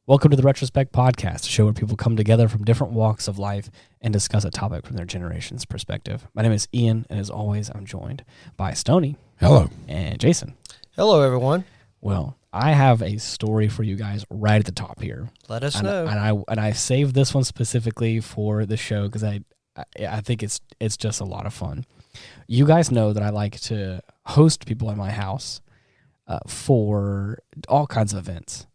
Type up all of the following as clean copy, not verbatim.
Welcome to the Retrospect podcast, a show where people come together from different walks of life and discuss a topic from their generation's perspective. My name is Ian, and as always, I'm joined by Stoney. Hello. And Jason. Hello, everyone. Well, I have a story for you guys right at the top here. Let us know. And I saved this one specifically for the show because I think it's just a lot of fun. You guys know that I like to host people in my house for all kinds of events.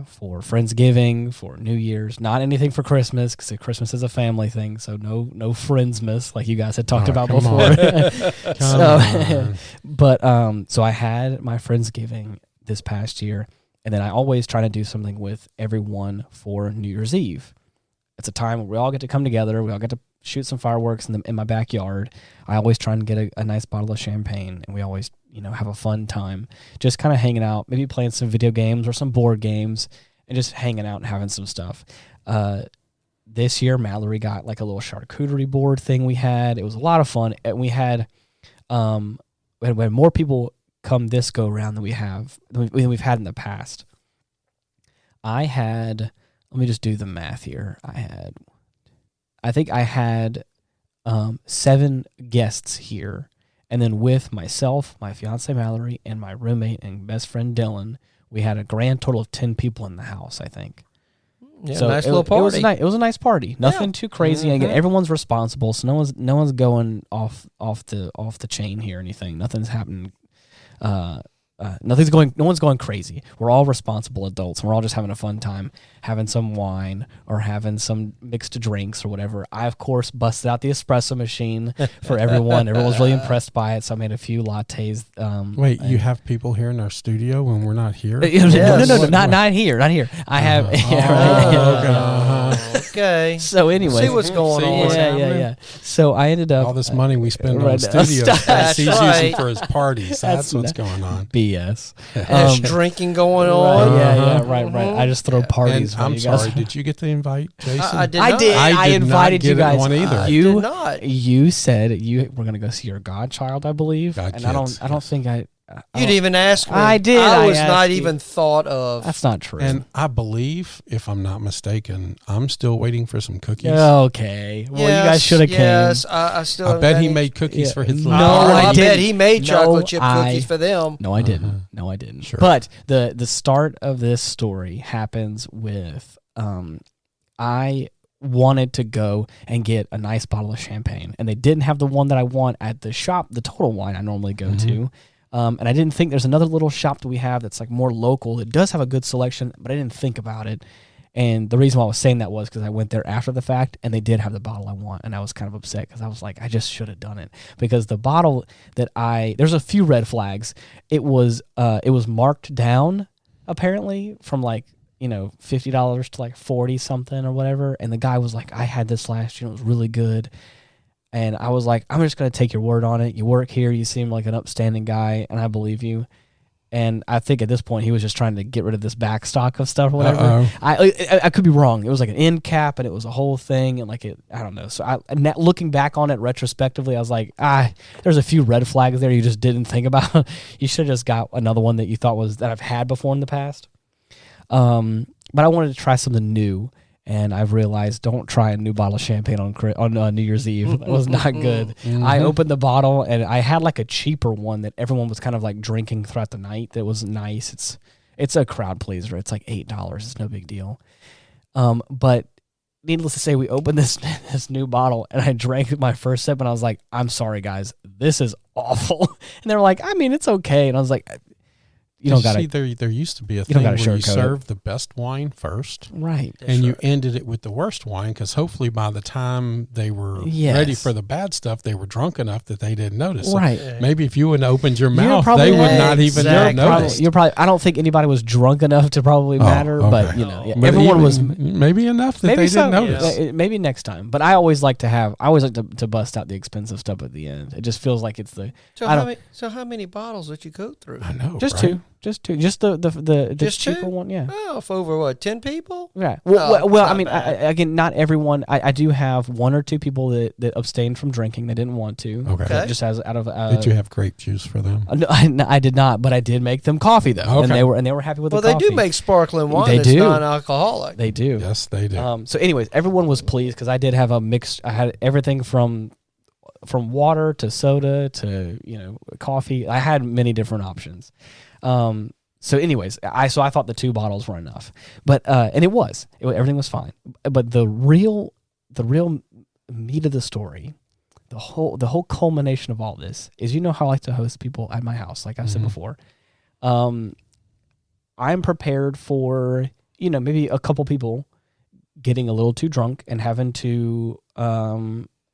For Friendsgiving, for New Year's, not anything for Christmas because Christmas is a family thing, so no Friendsmas like you guys had talked about before. So I had my Friendsgiving this past year, and then I always try to do something with everyone for New Year's Eve. It's a time where we all get to come together, we all get to shoot some fireworks in my backyard. I always try and get a nice bottle of champagne, and we always have a fun time just kind of hanging out, maybe playing some video games or some board games and just hanging out and having some stuff. This year, Mallory got like a little charcuterie board thing we had. It was a lot of fun. And we had when more people come this go around than we've had in the past. Let me just do the math here. I think I had 7 guests here. And then with myself, my fiance Mallory, and my roommate and best friend Dylan, we had a grand total of 10 people in the house, I think. Yeah, so nice little party. It was a nice party. Nothing too crazy. Mm-hmm. Again, everyone's responsible, so no one's going off the chain here or anything. Nothing's happening. No one's going crazy. We're all responsible adults, and we're all just having a fun time, having some wine or having some mixed drinks or whatever. I, of course, busted out the espresso machine for everyone. Everyone was really impressed by it, so I made a few lattes. Wait, you have people here in our studio when we're not here? No, not here. I have... Okay. So anyway, see what's going on. Yeah. So I ended up... All this money we spend on studio he's using for his parties. That's what's going on. BS. There's drinking going on. Right. I just throw parties. And I'm sorry, did you get the invite, Jason? I did not. I invited you guys. One either. I did not. You said you were going to go see your godchild, I believe. And I don't think I... You didn't even ask me. I did. I was not even thought of. That's not true. And I believe, if I'm not mistaken, I'm still waiting for some cookies. Okay. Well, you guys should have came. Yes, I bet he made cookies for his No, I didn't. bet he made chocolate chip cookies for them. No, I didn't. No, I didn't. Sure. But the start of this story happens with I wanted to go and get a nice bottle of champagne, and they didn't have the one that I want at the shop, the Total Wine I normally go to. And I didn't think there's another little shop that we have that's like more local. It does have a good selection, but I didn't think about it. And the reason why I was saying that was because I went there after the fact, and they did have the bottle I want, and I was kind of upset because I was like, I just should have done it because the bottle that there's a few red flags. It was marked down apparently from like $50 to like 40 something or whatever, and the guy was like, I had this last year, it was really good. And I was like, I'm just going to take your word on it. You work here. You seem like an upstanding guy, and I believe you. And I think at this point, he was just trying to get rid of this back stock of stuff or whatever. I could be wrong. It was like an end cap, and it was a whole thing, and I don't know. So looking back on it retrospectively, I was like, there's a few red flags there you just didn't think about. You should have just got another one that you thought that I've had before in the past. But I wanted to try something new. And I've realized, don't try a new bottle of champagne on New Year's Eve. It was not good. Mm-hmm. I opened the bottle, and I had like a cheaper one that everyone was kind of like drinking throughout the night. That was nice. It's a crowd pleaser. It's like $8. It's no big deal. But needless to say, we opened this new bottle, and I drank my first sip, and I was like, I'm sorry, guys. This is awful. And they were like, I mean, it's okay. And I was like... You don't gotta, there used to be a thing where you serve the best wine first. Right. And you ended it with the worst wine because hopefully by the time they were ready for the bad stuff, they were drunk enough that they didn't notice. Right. So maybe if you wouldn't opened your mouth, they would not even have noticed. I don't think anybody was drunk enough to probably matter, okay. But but everyone was maybe enough that they didn't notice. Yeah. Maybe next time. But I always like to bust out the expensive stuff at the end. It just feels like it's the... So how many bottles did you go through? I know. Just 2. Just two. Just the Just cheaper two? one. Yeah. Oh, for over what? 10 people? Yeah. Oh, Well, I not mean, bad. again, not everyone. I do have one or two people that abstained from drinking. They didn't want to. Okay. Just as out of. Did you have grape juice for them? No, I did not, but I did make them coffee though, Okay. and they were happy with the Well, coffee. they do make sparkling wine They that's do. non-alcoholic. They do. Yes, they do. So, anyways, everyone was pleased because I did have a mix. I had everything from water to soda to coffee. I had many different options. So, anyways, I thought the 2 bottles were enough, but and everything was fine. But the real meat of the story, the whole culmination of all this is, how I like to host people at my house, like I've said before. I'm prepared for maybe a couple people getting a little too drunk and having to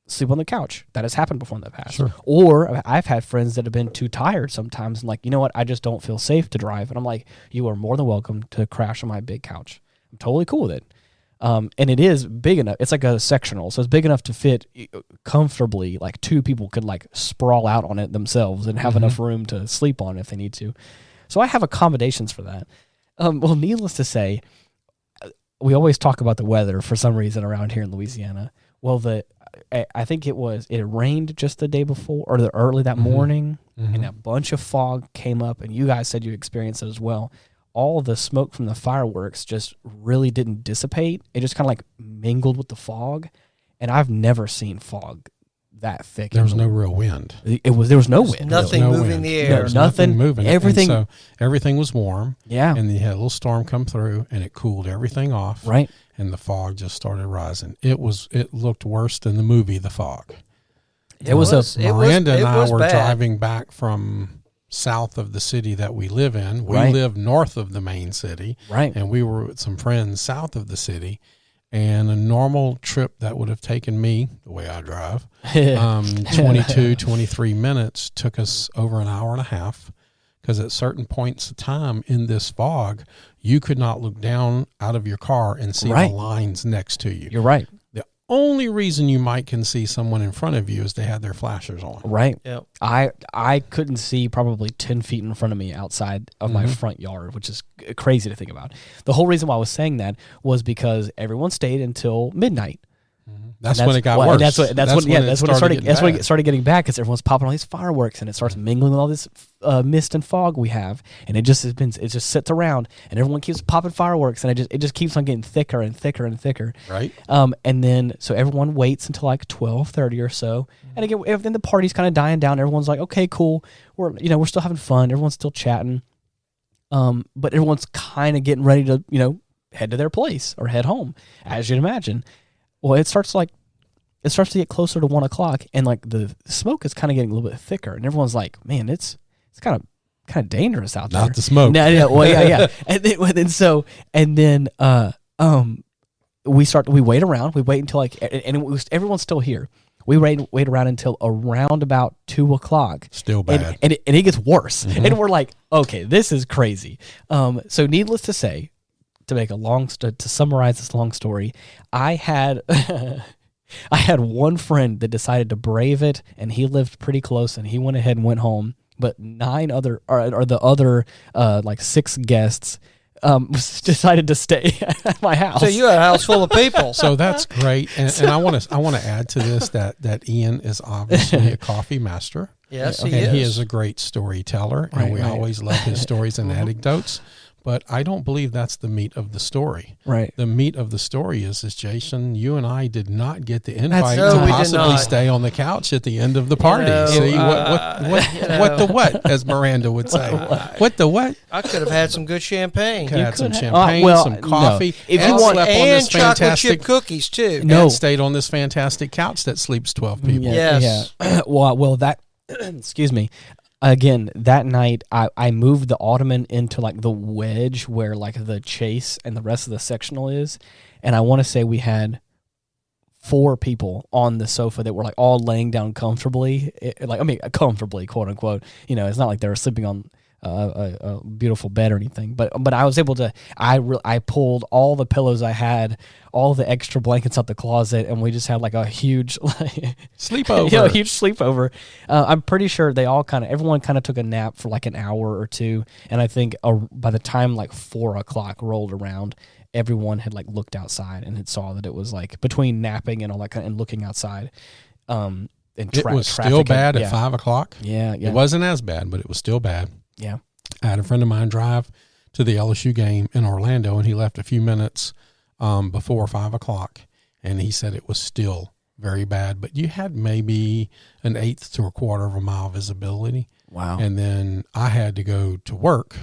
sleep on the couch. That has happened before in the past. Sure. Or I've had friends that have been too tired sometimes and like, you know what, I just don't feel safe to drive. And I'm like, you are more than welcome to crash on my big couch. I'm totally cool with it. And it is big enough. It's like a sectional. So it's big enough to fit comfortably. Like 2 people could like sprawl out on it themselves and have enough room to sleep on if they need to. So I have accommodations for that. Well, needless to say, we always talk about the weather for some reason around here in Louisiana. Well, I think it rained just the day before or early that morning, and a bunch of fog came up, and you guys said you experienced it as well. All the smoke from the fireworks just really didn't dissipate. It just kind of like mingled with the fog, and I've never seen fog that thick. There was no real wind. There was no wind. Nothing No moving wind. the air. There was nothing moving. Everything. And so everything was warm. Yeah. And you had a little storm come through, and it cooled everything off. Right. And the fog just started rising. It looked worse than the movie The Fog. Miranda and I were driving back from south of the city that we live in. We live north of the main city. Right. And we were with some friends south of the city. And a normal trip that would have taken me, the way I drive, 22, 23 minutes, took us over an hour and a half. Because at certain points of time in this fog, you could not look down out of your car and see the lines next to you. You're right. The only reason you can see someone in front of you is they had their flashers on. Right. Yep. I couldn't see probably 10 feet in front of me outside of my front yard, which is crazy to think about. The whole reason why I was saying that was because everyone stayed until midnight. That's when it got worse. That's when it started getting bad because everyone's popping all these fireworks and it starts mingling with all this mist and fog we have, and it just sits around and everyone keeps popping fireworks and it just keeps on getting thicker and thicker and thicker. Right. And then so everyone waits until like 12:30 or so, and again, then the party's kind of dying down. Everyone's like, okay, cool, we're still having fun. Everyone's still chatting, but everyone's kind of getting ready to head to their place or head home, as you'd imagine. Well, it starts to get closer to 1 o'clock, and like the smoke is kind of getting a little bit thicker, and everyone's like, "Man, it's kind of dangerous out there." Not the smoke. No, yeah, well, yeah. And then we wait around. We wait until everyone's still here. We wait around until around about 2 o'clock. Still bad, and it gets worse, and we're like, "Okay, this is crazy." So needless to say, to summarize this long story, I had one friend that decided to brave it, and he lived pretty close, and he went ahead and went home. But 6 guests decided to stay at my house. So you had a house full of people. So that's great, and I want to add to this that Ian is obviously a coffee master. Yes, he is. He is a great storyteller, and we always love his stories and anecdotes. But I don't believe that's the meat of the story. Right. The meat of the story is Jason, you and I did not get the invite to possibly stay on the couch at the end of the party. See, what the what, as Miranda would say. What the what? I could have had some good champagne. Could have had some champagne, some coffee. No. If you want, and chocolate chip cookies too. No. And stayed on this fantastic couch that sleeps 12 people. Yes. Yeah. Well, that, excuse me. Again, that night, I moved the ottoman into like the wedge where like the chase and the rest of the sectional is. And I want to say we had 4 people on the sofa that were like all laying down comfortably, comfortably, quote unquote. It's not like they were sleeping on a beautiful bed or anything, but I was able to. I pulled all the pillows I had, all the extra blankets out the closet, and we just had like a huge sleepover. A huge sleepover. I'm pretty sure everyone kind of took a nap for like an hour or two, and I think by the time like 4 o'clock rolled around, everyone had like looked outside and had saw that it was like between napping and all that and looking outside. And it was still bad at 5 o'clock. Yeah. It wasn't as bad, but it was still bad. Yeah. I had a friend of mine drive to the LSU game in Orlando, and he left a few minutes before 5 o'clock, and he said it was still very bad. But you had maybe an eighth to a quarter of a mile visibility. Wow. And then I had to go to work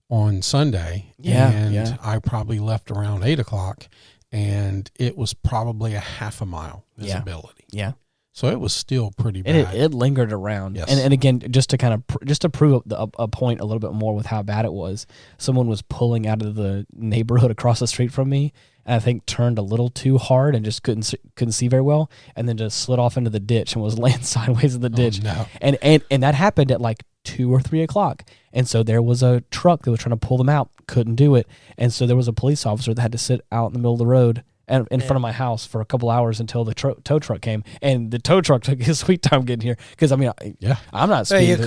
on Sunday, and I probably left around 8 o'clock, and it was probably a half a mile visibility. Yeah. So it was still pretty bad. And it lingered around. Yes. And again, just to prove a point a little bit more with how bad it was, someone was pulling out of the neighborhood across the street from me, and I think turned a little too hard and just couldn't see very well, and then just slid off into the ditch and was laying sideways in the ditch. No. And that happened at like 2 or 3 o'clock. And so there was a truck that was trying to pull them out, couldn't do it. And so there was a police officer that had to sit out in the middle of the road and in front of my house for a couple hours until the tow truck came. And the tow truck took his sweet time getting here because I'm not speeding. You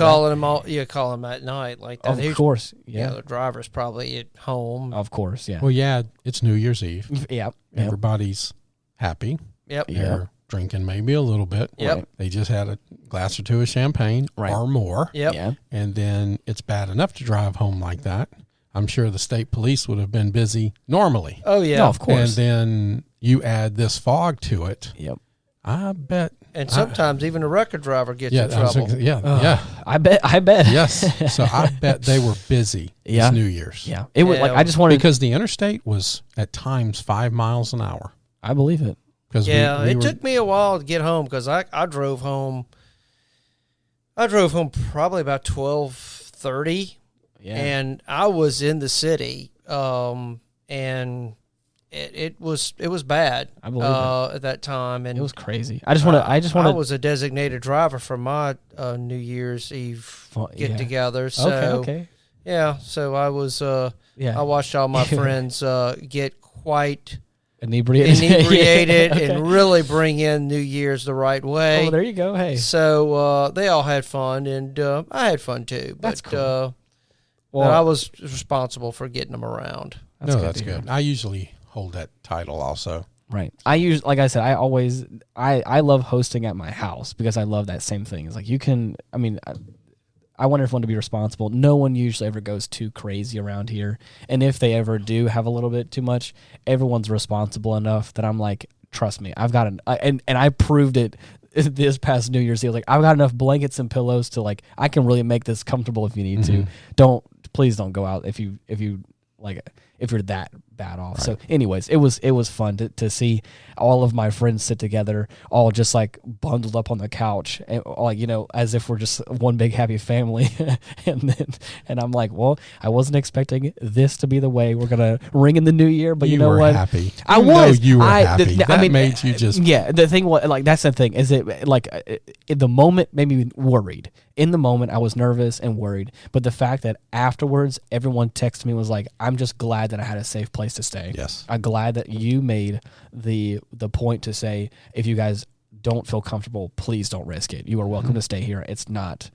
call him at night like that. Of course, yeah. The driver's probably at home. Of course, yeah. Well, yeah, it's New Year's Eve. Yep. Everybody's happy. Yep. They're drinking maybe a little bit. Yep. Right. They just had a glass or two of champagne or more. Yep. Yeah. And then it's bad enough to drive home like that. I'm sure the state police would have been busy normally. Oh, yeah. No, of course. And then you add this fog to it. Yep. I bet. And sometimes even a record driver gets in trouble. Yeah. I bet. Yes. So I bet they were busy this New Year's. Yeah. It was like I just wanted because the interstate was at times 5 miles an hour. I believe it. It took me a while to get home because I drove home. I drove home probably about 12:30. Yeah. And I was in the city, and it was bad. I believe it. At that time, and It was crazy. I was a designated driver for my New Year's Eve get together. So okay. Yeah, so I was. I watched all my friends get quite inebriated okay. and really bring in New Year's the right way. Oh, there you go. Hey. So they all had fun, and I had fun too. That's but, cool. But I was responsible for getting them around. That's good. I usually hold that title also. Right. Like I said, I love hosting at my house because I love that same thing. It's like I want everyone to be responsible. No one usually ever goes too crazy around here. And if they ever do have a little bit too much, everyone's responsible enough that I'm like, trust me, I've got and I proved it this past New Year's Eve. Like, I've got enough blankets and pillows to like, I can really make this comfortable if you need to. Please don't go out if you're that bad off. Right. So anyways, it was fun to see all of my friends sit together, all just like bundled up on the couch, and like, as if we're just one big happy family. and I'm like, well, I wasn't expecting this to be the way we're gonna ring in the new year, but you know what? Happy. I was. You were happy. That made you just. Yeah, the thing was, like, that's the thing. Is it like in the moment made me worried. In the moment, I was nervous and worried, but the fact that afterwards everyone texted me was like, I'm just glad that I had a safe place to stay. Yes. I'm glad that you made the point to say, if you guys don't feel comfortable, please don't risk it. You are welcome to stay here. It's not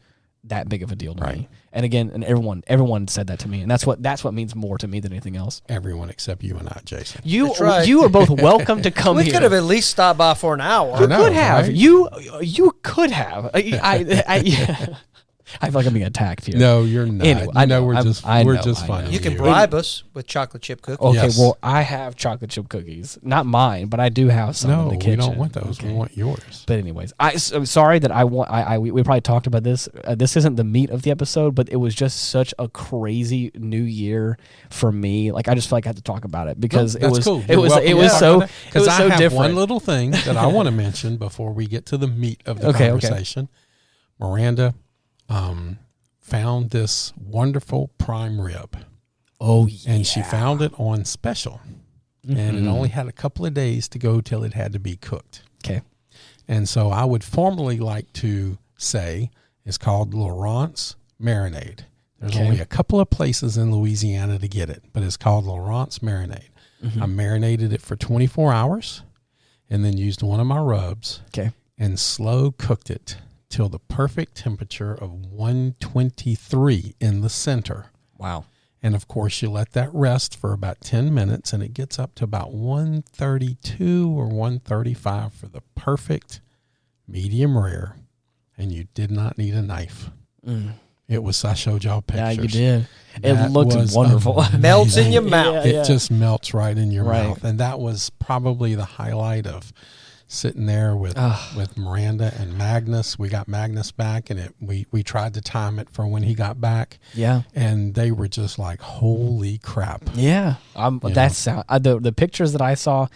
that big of a deal to me. And again, and everyone said that to me, and that's what means more to me than anything else. Everyone except you and I, Jason. You are both welcome to come here. We could have at least stopped by for an hour. You could have. Right? You could have. I feel like I'm being attacked here. No, you're not. Anyway, we're just fun. You can bribe us with chocolate chip cookies. Okay, yes. well, I have chocolate chip cookies. Not mine, but I do have some in the kitchen. No, we don't want those. Okay. We want yours. But anyways, I'm sorry that we probably talked about this. This isn't the meat of the episode, but it was just such a crazy New Year for me. Like, I just feel like I had to talk about it because it was cool. it was so different. One little thing that I want to mention before we get to the meat of the conversation. Okay. Miranda found this wonderful prime rib. Oh, yeah. And she found it on special. Mm-hmm. And it only had a couple of days to go till it had to be cooked. Okay. And so I would formally like to say it's called Laurent's Marinade. There's only a couple of places in Louisiana to get it, but it's called Laurent's marinade. I marinated it for 24 hours and then used one of my rubs and slow cooked it till the perfect temperature of 123 in the center. Wow. And, of course, you let that rest for about 10 minutes, and it gets up to about 132 or 135 for the perfect medium rare, and you did not need a knife. It was, I showed y'all pictures. Yeah, you did. That it looked wonderful. amazing. Melts in your mouth. It just melts right in your mouth. And that was probably the highlight of sitting there with Miranda and Magnus. We got Magnus back, and we tried to time it for when he got back. Yeah. And they were just like, holy crap. Yeah. The pictures that I saw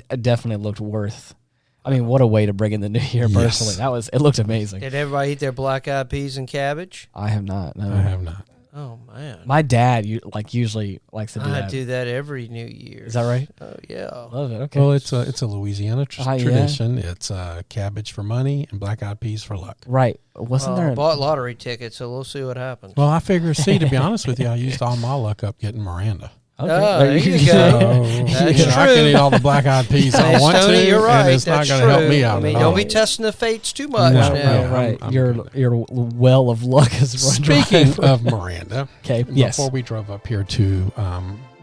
definitely looked worth. I mean, what a way to bring in the new year, personally. It looked amazing. Did everybody eat their black-eyed peas and cabbage? I have not. No. I have not. Oh, man. My dad usually likes to do that. I do that every New Year. Is that right? Oh, yeah. Love it. Okay. Well, it's a Louisiana tradition. Yeah. It's cabbage for money and black-eyed peas for luck. Right. Wasn't there? I bought lottery tickets, so we'll see what happens. Well, I figure, to be honest with you, I used all my luck up getting Miranda. Okay. Oh, there you go. That's true. I can eat all the black-eyed peas I want Tony, to, you're right. and it's not going to help me out I mean, at all. don't be testing the fates too much No, now. no. Right. I'm Your well of luck is run dry. Speaking of Miranda, yes. before we drove up here to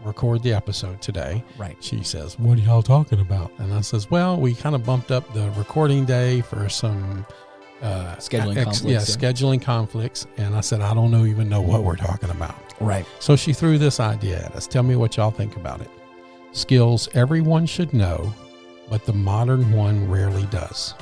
record the episode today, right, she says, "What are y'all talking about?" And I says, "Well, we kind of bumped up the recording day for some scheduling conflicts. Yeah, scheduling conflicts." And I said, "I don't even know what we're talking about." Right. So she threw this idea at us. Tell me what y'all think about it. Skills everyone should know, but the modern one rarely does.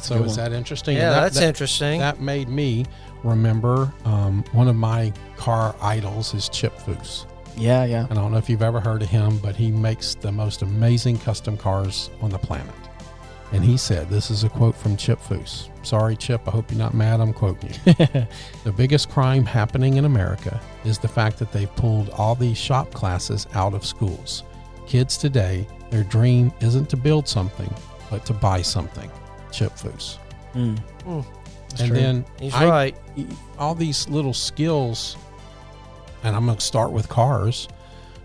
So is that interesting? Yeah, that's interesting. That made me remember one of my car idols is Chip Foose. Yeah, yeah. I don't know if you've ever heard of him, but he makes the most amazing custom cars on the planet. And he said, this is a quote from Chip Foose. Sorry, Chip, I hope you're not mad I'm quoting you. The biggest crime happening in America is the fact that they've pulled all these shop classes out of schools. Kids today, their dream isn't to build something, but to buy something. Chip Foose. And then he's right. All these little skills, and I'm going to start with cars.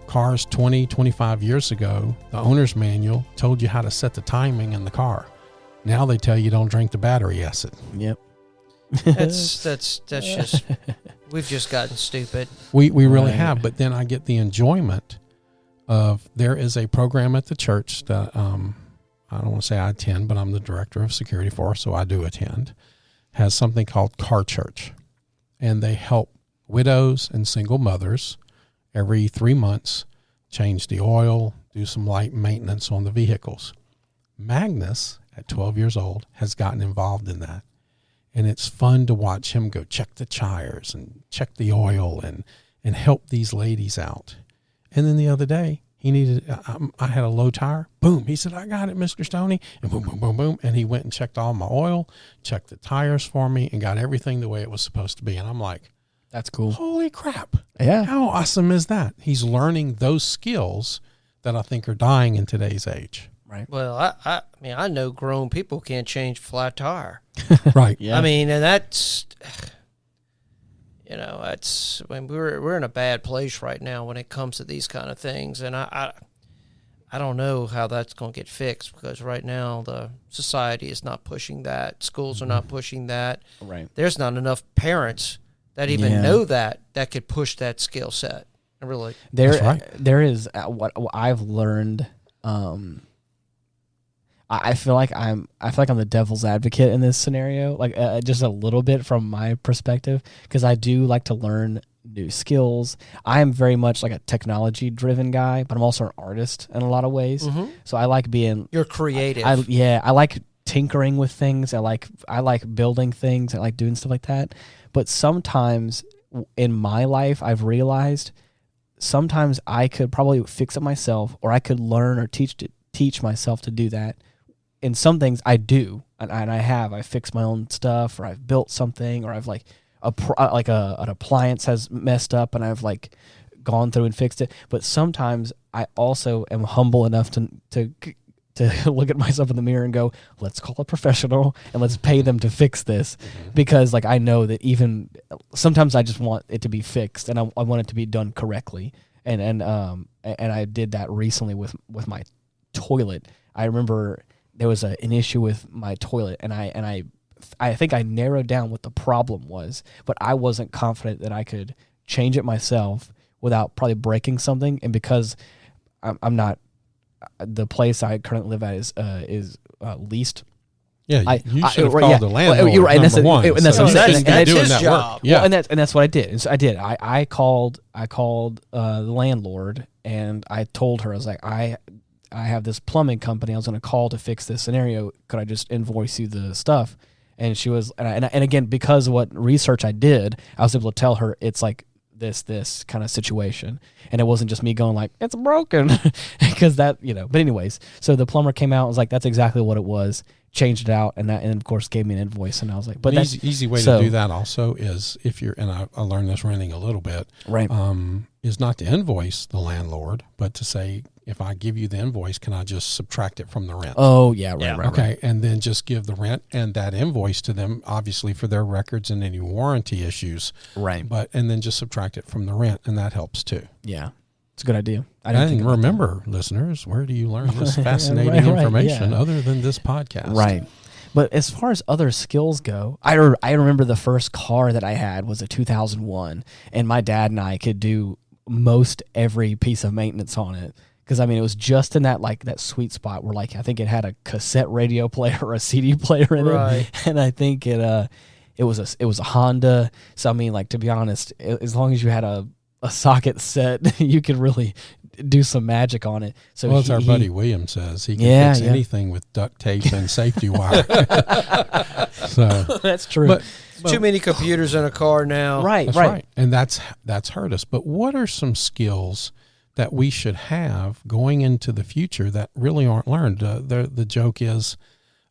Cars 20, 25 years ago, the owner's manual told you how to set the timing in the car. Now they tell you don't drink the battery acid. Yep. That's just, we've just gotten stupid. We really have, but then I get the enjoyment of, there is a program at the church that, I don't want to say I attend, but I'm the director of security for, so I do attend, has something called Car Church. And they help widows and single mothers every 3 months change the oil, do some light maintenance on the vehicles. Magnus, at 12 years old, has gotten involved in that. And it's fun to watch him go check the tires and check the oil and help these ladies out. And then the other day, he needed, I had a low tire. Boom. He said, I got it, Mr. Stoney. And boom, boom, boom, boom. And he went and checked all my oil, checked the tires for me, and got everything the way it was supposed to be. And I'm like, that's cool. Holy crap. Yeah. How awesome is that? He's learning those skills that I think are dying in today's age. Right. Well, I mean, I know grown people can't change flat tire. Right. Yeah. I mean, and that's, you know, that's, I mean, we're in a bad place right now when it comes to these kind of things. And I don't know how that's going to get fixed, because right now the society is not pushing that. Schools are not pushing that. Right. There's not enough parents that even know that could push that skill set. Really. There is what I've learned. I feel like I'm the devil's advocate in this scenario, like just a little bit from my perspective, because I do like to learn new skills. I am very much like a technology driven guy, but I'm also an artist in a lot of ways. Mm-hmm. So I like being. You're creative. I like tinkering with things. I like building things. I like doing stuff like that. But sometimes in my life, I've realized sometimes I could probably fix it myself, or I could learn or teach myself to do that. In some things I do, and I fixed my own stuff, or I've built something, or an appliance has messed up and I've like gone through and fixed it. But sometimes I also am humble enough to look at myself in the mirror and go, let's call a professional and let's pay them to fix this. Because like I know that even sometimes I just want it to be fixed and I want it to be done correctly. And I did that recently with my toilet. I remember there was an issue with my toilet and I think I narrowed down what the problem was, but I wasn't confident that I could change it myself without probably breaking something. And because I'm not, the place I currently live at is leased. Yeah, you should have called the landlord. You're right, and that's his job. Yeah, well, and that's what I did. So I called the landlord and I told her, I was like, I have this plumbing company I was going to call to fix this scenario. Could I just invoice you the stuff? And she was, and again, because of what research I did, I was able to tell her it's like this kind of situation. And it wasn't just me going like, it's broken, because that, but anyways, so the plumber came out and was like, that's exactly what it was, changed it out, and of course gave me an invoice. And I was like, but that's easy way to do that also is if you're, and I learned this renting a little bit, right? Is not to invoice the landlord, but to say, if I give you the invoice, can I just subtract it from the rent? Oh, yeah, right. Okay, and then just give the rent and that invoice to them, obviously for their records and any warranty issues. Right. And then just subtract it from the rent, and that helps too. Yeah, it's a good idea. And remember, listeners, where do you learn this fascinating information other than this podcast? Right. But as far as other skills go, I remember the first car that I had was a 2001, and my dad and I could do most every piece of maintenance on it. Because it was just in that sweet spot where I think it had a cassette radio player or a CD player in it, and I think it was a Honda. So to be honest, as long as you had a socket set, you could really do some magic on it. So as our buddy William says, he can fix anything with duct tape and safety wire. So that's true. But too many computers in a car now. Right. And that's hurt us. But what are some skills that we should have going into the future that really aren't learned? The joke is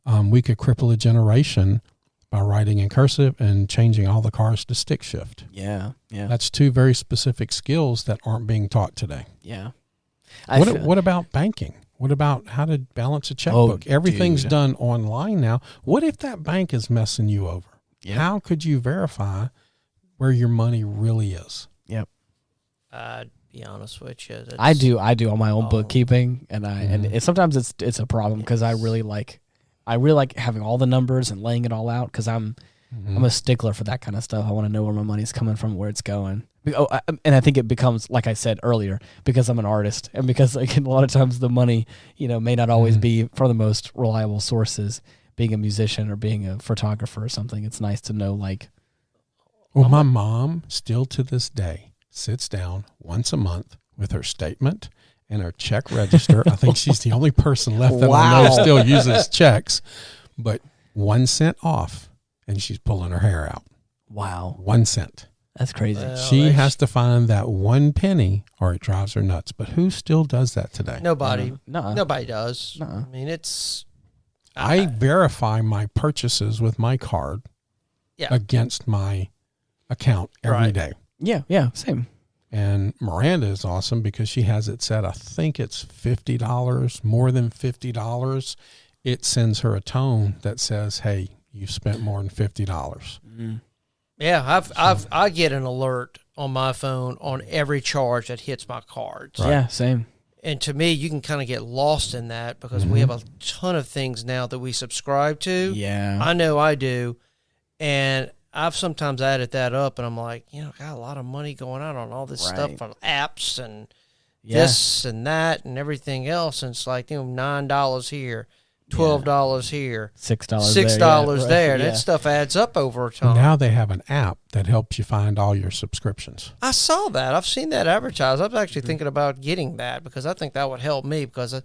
we could cripple a generation by writing in cursive and changing all the cars to stick shift. Yeah. That's two very specific skills that aren't being taught today. Yeah. What about banking? What about how to balance a checkbook? Everything's done online now. What if that bank is messing you over? Yep. How could you verify where your money really is? Yep. Be honest with you, I do on my own bookkeeping, and sometimes it's a problem because I really like having all the numbers and laying it all out because I'm a stickler for that kind of stuff. I want to know where my money's coming from, where it's going. And I think it becomes, like I said earlier, because I'm an artist and because a lot of times the money may not always be from the most reliable sources. Being a musician or being a photographer or something, it's nice to know my mom still to this day sits down once a month with her statement and her check register. I think she's the only person left that I know still uses checks, but 1 cent off, and she's pulling her hair out. Wow. 1 cent. That's crazy. Well, she has to find that 1 penny or it drives her nuts. But who still does that today? Nobody. Nobody does. It's... I verify my purchases with my card against my account every day. Yeah, same. And Miranda is awesome because she has it set, I think it's $50, more than $50. It sends her a tone that says, hey, you've spent more than $50. Mm-hmm. Yeah, I get an alert on my phone on every charge that hits my cards. Right. Yeah, same. And to me, you can kind of get lost in that because we have a ton of things now that we subscribe to. Yeah. I know I do. And I've sometimes added that up, and I'm like, got a lot of money going out on all this stuff on apps and this and that and everything else. And it's like, $9 here, $12 here, $6 there. That stuff adds up over time. Now they have an app that helps you find all your subscriptions. I saw that. I've seen that advertised. I was actually thinking about getting that because I think that would help me because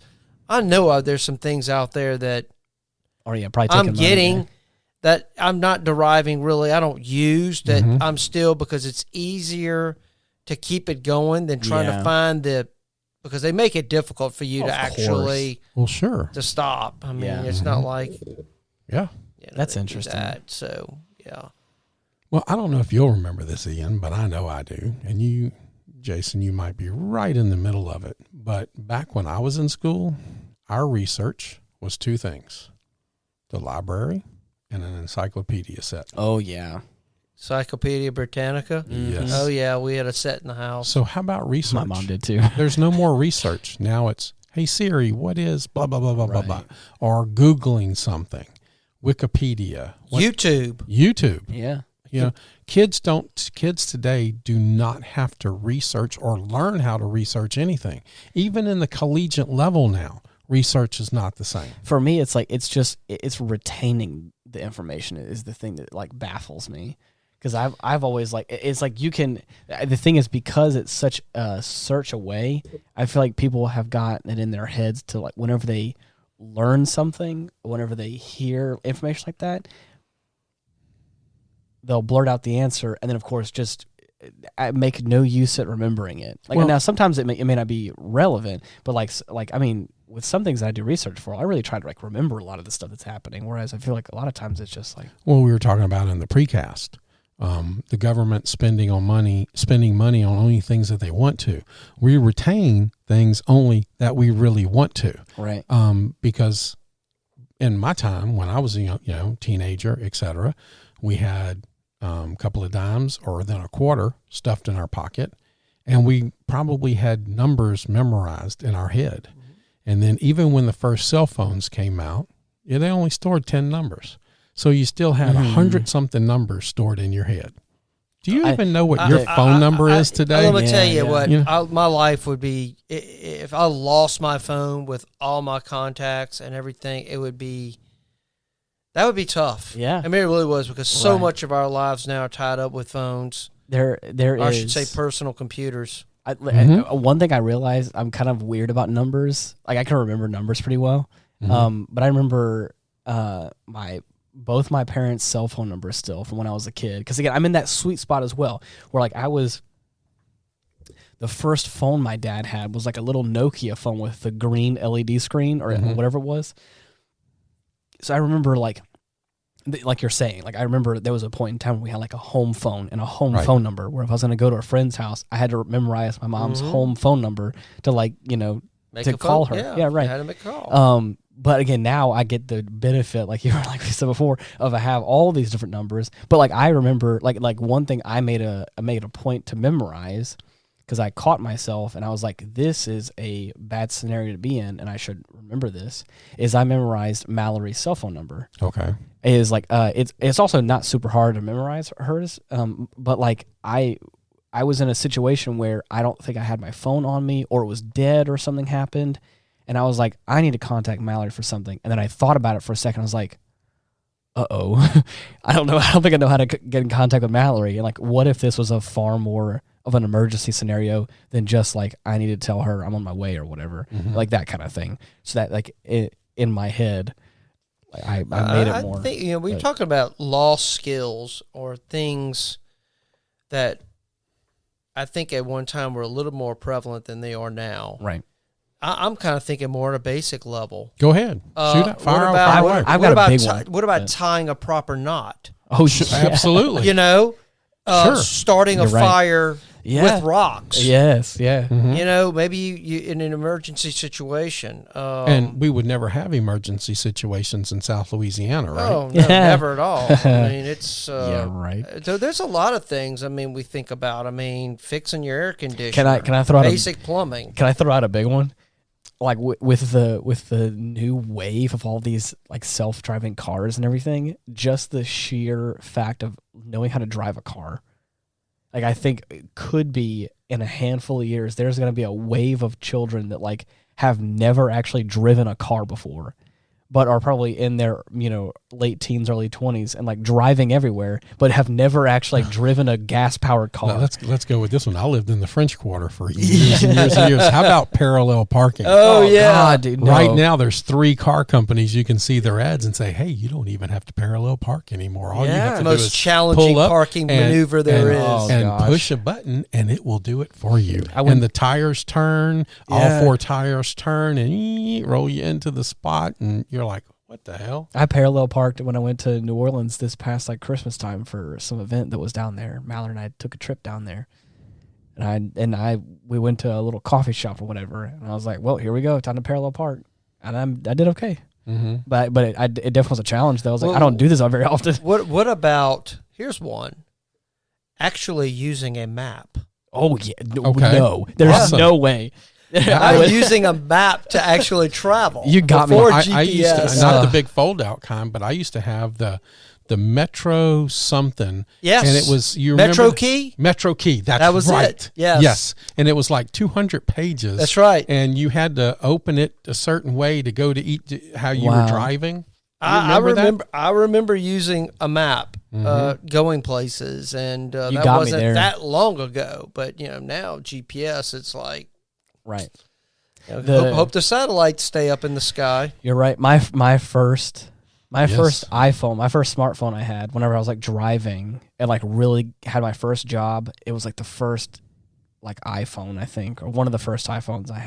I know there's some things out there that probably I'm getting that I'm not deriving really. I don't use that. I'm still, because it's easier to keep it going than trying to find because they make it difficult for you to actually to stop. I mean, it's not like that's interesting. So Well, I don't know if you'll remember this, Ian, but I know I do. And you, Jason, you might be right in the middle of it. But back when I was in school, our research was two things: the library and an encyclopedia set. Oh, yeah. Encyclopedia Britannica? Yes. Oh, yeah, we had a set in the house. So how about research? My mom did too. There's no more research. Now it's, hey, Siri, what is blah, blah, blah, blah, blah, Right. blah. Or Googling something. Wikipedia. YouTube. YouTube. Yeah. You know, kids today do not have to research or learn how to research anything. Even in the collegiate level now, research is not the same. For me, it's like, it's retaining the information is the thing that like baffles me. Because I've always like, it's like you can, the thing is, because it's such a search away, I feel like people have gotten it in their heads to like, whenever they learn something, whenever they hear information like that, they'll blurt out the answer, and then of course just make no use at remembering it. Like, Well, now sometimes it may not be relevant, but like I mean, with some things that I do research for, I really try to like remember a lot of the stuff that's happening. Whereas I feel like a lot of times it's just like, well, we were talking about in the precast, the government spending money on only things that they want to. We retain things only that we really want to. right, Because in my time when I was a young, teenager, etc., we had a couple of dimes or then a quarter stuffed in our pocket, and we probably had numbers memorized in our head. Mm-hmm. And then even when the first cell phones came out, they only stored 10 numbers. So you still had 100-something numbers stored in your head. Do you even know what your phone number is today? Let me tell you what, You know? my life would be, if I lost my phone with all my contacts and everything, that would be tough. Yeah. I mean, it really was, because so Right. much of our lives now are tied up with phones. there I is. should say personal computers. One thing I realized, I'm kind of weird about numbers. Like, I can remember numbers pretty well, but I remember both my parents' cell phone numbers still from when I was a kid. Because again, I'm in that sweet spot as well, where like the first phone my dad had was like a little Nokia phone with the green LED screen or whatever it was. So I remember like you're saying, like I remember there was a point in time when we had like a home phone and a home phone number, where if I was going to go to a friend's house, I had to memorize my mom's home phone number to like, to call her. Yeah, right. You had to make a call. But again, now I get the benefit, like we said before, of I have all these different numbers. But like I remember, like one thing I made a point to memorize, because I caught myself and I was like, this is a bad scenario to be in, and I should remember this. Is I memorized Mallory's cell phone number. Okay. Is like it's also not super hard to memorize hers. But like I was in a situation where I don't think I had my phone on me, or it was dead, or something happened. And I was like, I need to contact Mallory for something. And then I thought about it for a second. I was like, uh-oh. I don't know. I don't think I know how to get in contact with Mallory. And like, what if this was a far more of an emergency scenario than just like, I need to tell her I'm on my way or whatever, like that kind of thing. So that like in my head, like I made it more. I think, we're talking about lost skills or things that I think at one time were a little more prevalent than they are now. Right. I'm kind of thinking more at a basic level. Go ahead. Shoot it. Fire away. I've got a big one. What about tying a proper knot? Oh, absolutely. Starting a fire with rocks. Yes, yeah. Maybe you in an emergency situation. And we would never have emergency situations in South Louisiana, right? Oh, no, never at all. I mean, it's... yeah, right. There's a lot of things, we think about. Fixing your air conditioner. Can I throw out basic plumbing? Can I throw out a big one? Like with the new wave of all these like self-driving cars and everything, just the sheer fact of knowing how to drive a car. Like, I think it could be in a handful of years, there's going to be a wave of children that like have never actually driven a car before, but are probably in their, late teens, early 20s and like driving everywhere, but have never actually driven a gas-powered car. No, let's go with this one. I lived in the French Quarter for years and years and years. How about parallel parking? Oh yeah. God, dude, no. Right now, there's 3 car companies. You can see their ads and say, hey, you don't even have to parallel park anymore. All you have to do is most challenging pull up parking maneuver there is. and push a button, and it will do it for you. And the tires turn, all 4 tires turn, and roll you into the spot, and you're like, What the hell? I parallel parked when I went to New Orleans this past like Christmas time for some event that was down there. Mallory and I took a trip down there, and we went to a little coffee shop or whatever, and I was like, well, here we go, time to parallel park, and I did okay. Mm-hmm. But it definitely was a challenge though. I was like, I don't do this very often. What about, here's one, actually using a map? Oh yeah, Okay. no, there's no way. I'm using a map to actually travel. You got me. before I GPS. used to, not the big fold out kind, but I used to have the Metro something. Yes. And it was, you Metro remember? Key? Metro Key. That was right. it. Yes. Yes. And it was like 200 pages. That's right. And you had to open it a certain way to go to eat how you were driving. I remember using a map, going places, and that wasn't that long ago. But now GPS, it's like right. Hope the satellites stay up in the sky. You're right. My first iPhone, my first smartphone I had whenever I was like driving and like really had my first job. It was like the first like iPhone, I think, or one of the first iPhones I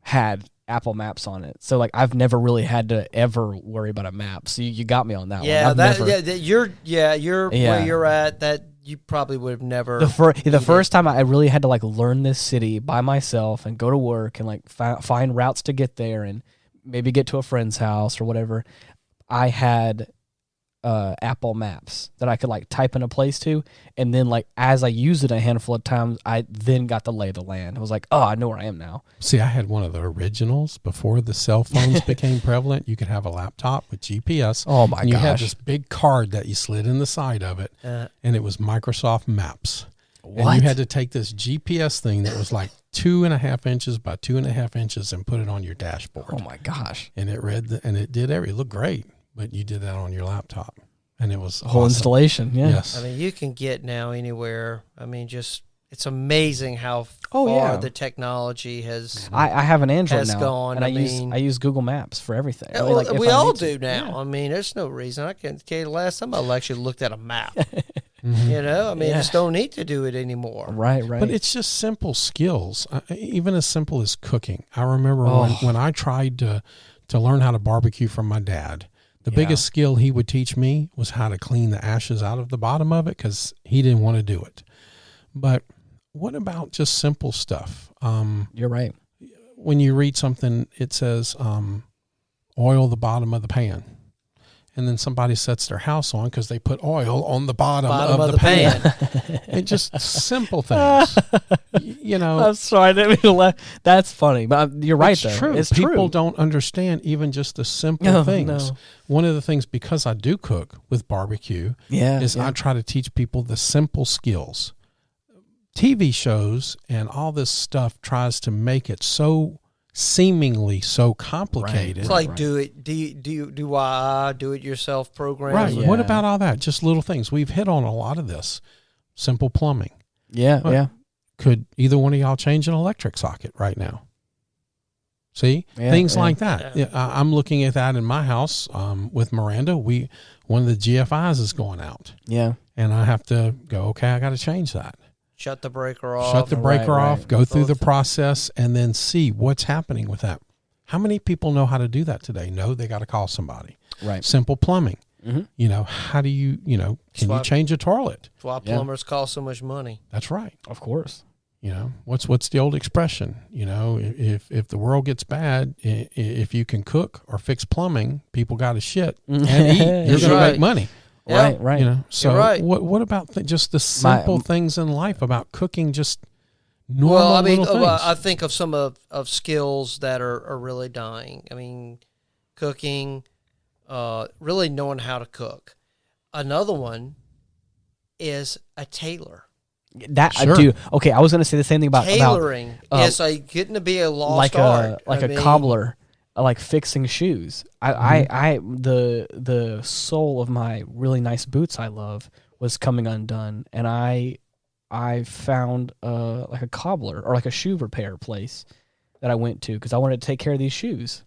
had Apple Maps on it. So like I've never really had to ever worry about a map. So you got me on that one. You're where you're at. That you probably would have never. The first time I really had to like learn this city by myself and go to work and like find routes to get there and maybe get to a friend's house or whatever. I had Apple Maps that I could like type in a place to, and then like as I used it a handful of times, I then got to lay the land. I was like, oh, I know where I am now. See, I had one of the originals before the cell phones became prevalent. You could have a laptop with GPS. Oh my gosh! You had this big card that you slid in the side of it, and it was Microsoft Maps. What? And you had to take this GPS thing that was like 2.5 inches by 2.5 inches and put it on your dashboard. Oh my gosh! And it it looked great, but you did that on your laptop, and it was whole awesome. Installation. Yeah. Yes. I mean, you can get now anywhere. I mean, it's amazing how far the technology has. I have an Android now, gone. and I use Google Maps for everything. Yeah, well, we all do now. Yeah. I mean, there's no reason. I can't tell you the last time I actually looked at a map. I mean, just don't need to do it anymore. Right. But it's just simple skills, even as simple as cooking. I remember when I tried to learn how to barbecue from my dad. The biggest skill he would teach me was how to clean the ashes out of the bottom of it because he didn't want to do it. But what about just simple stuff? You're right. When you read something, it says oil the bottom of the pan. And then somebody sets their house on because they put oil on the bottom of the pan. It's just simple things. I'm sorry. That's funny. But you're right, though. True. It's People true. don't understand even just the simple things. No. One of the things, because I do cook with barbecue, is I try to teach people the simple skills. TV shows and all this stuff tries to make it so seemingly so complicated. It's like do it yourself program. Right. Yeah. What about all that? Just little things. We've hit on a lot of this. Simple plumbing. Yeah. Could either one of y'all change an electric socket right now? See? Things like that. Yeah. I'm looking at that in my house with Miranda. One of the GFIs is going out. Yeah. And I have to go, okay, I got to change that. Shut the breaker off. Shut the breaker off, go through the process, and then see what's happening with that. How many people know how to do that today? No, they got to call somebody. Right. Simple plumbing. Mm-hmm. How do you you change a toilet? That's why plumbers cost so much money. That's right. Of course. What's the old expression? If the world gets bad, if you can cook or fix plumbing, people got to shit and eat. You're going to make money. Yeah. Right. So right. what about just the simple things in life about cooking? Just normal little things. I think of some of skills that are really dying. I mean, cooking, really knowing how to cook. Another one is a tailor. That I do. Okay, I was going to say the same thing about tailoring. Is getting to be a lost art, like a cobbler. Like fixing shoes. The sole of my really nice boots I love was coming undone, and I found like a cobbler or like a shoe repair place that I went to because I wanted to take care of these shoes.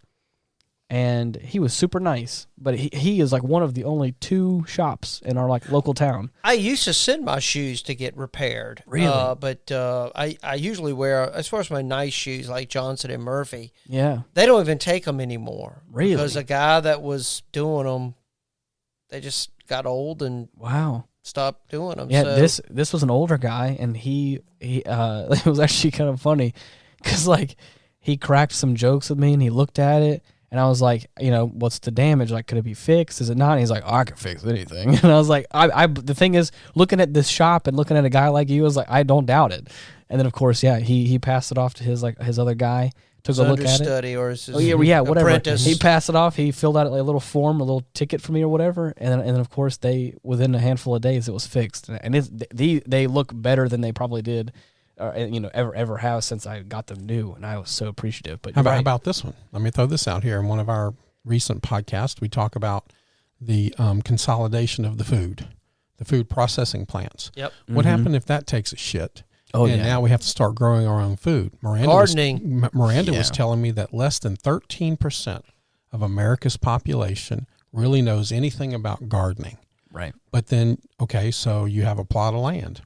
and he was super nice. But he is like one of the only 2 shops in our like local town. I used to send my shoes to get repaired. Really? But I usually wear, as far as my nice shoes like Johnson and Murphy. Yeah. They don't even take them anymore. Really? Because a guy that was doing them, they just got old and stopped doing them. Yeah, so. this was an older guy, and he it was actually kind of funny because like he cracked some jokes with me, and he looked at it, and I was like, what's the damage? Like, could it be fixed? Is it not? And he's like, oh, I can fix anything. And I was like, I the thing is, looking at this shop and looking at a guy like you, I was like, I don't doubt it. And then of course, he passed it off to his other guy. Took a look at it. Understudy or his whatever. apprentice. He passed it off. He filled out a little form, a little ticket for me or whatever, and then of course within a handful of days it was fixed, and they look better than they probably did, ever have since I got them new, and I was so appreciative. But how about this one? Let me throw this out here. In one of our recent podcasts, we talk about the consolidation of the food processing plants. Yep. What happened if that takes a shit? Oh, and now we have to start growing our own food. Gardening. Miranda was telling me that less than 13% of America's population really knows anything about gardening. Right. But then, okay, so you have a plot of land.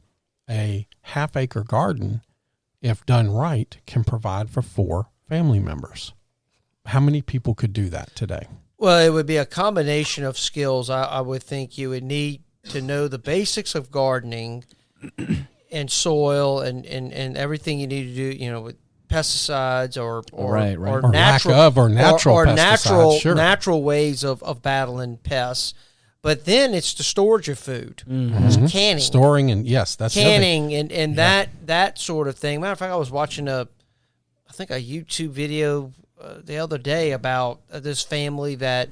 A half-acre garden, if done right, can provide for 4 family members. How many people could do that today? Well, it would be a combination of skills. I would think you would need to know the basics of gardening and soil and everything you need to do, with pesticides or natural ways of battling pests. But then it's the storage of food, it's canning, storing, and that's canning, and that sort of thing. Matter of fact, I was watching a YouTube video the other day about this family that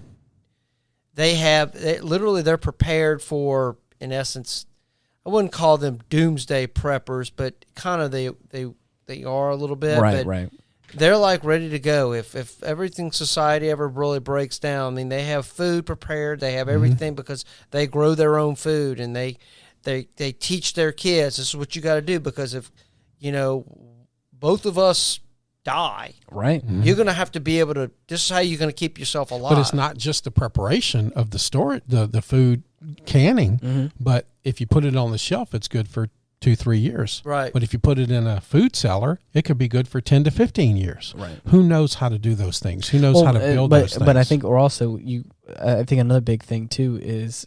they're prepared for, in essence, I wouldn't call them doomsday preppers, but kind of they are a little bit. Right. They're like ready to go. If everything society ever really breaks down, I mean, they have food prepared. They have everything because they grow their own food, and they teach their kids, this is what you got to do, because if both of us die, right, you're going to have to be able to. This is how you're going to keep yourself alive. But it's not just the preparation of the storage, the food canning, but if you put it on the shelf, it's good for 2-3 years. Right. But if you put it in a food cellar, it could be good for 10 to 15 years. Right. Who knows how to do those things? Who knows how to build those things? But I think we're also I think another big thing too is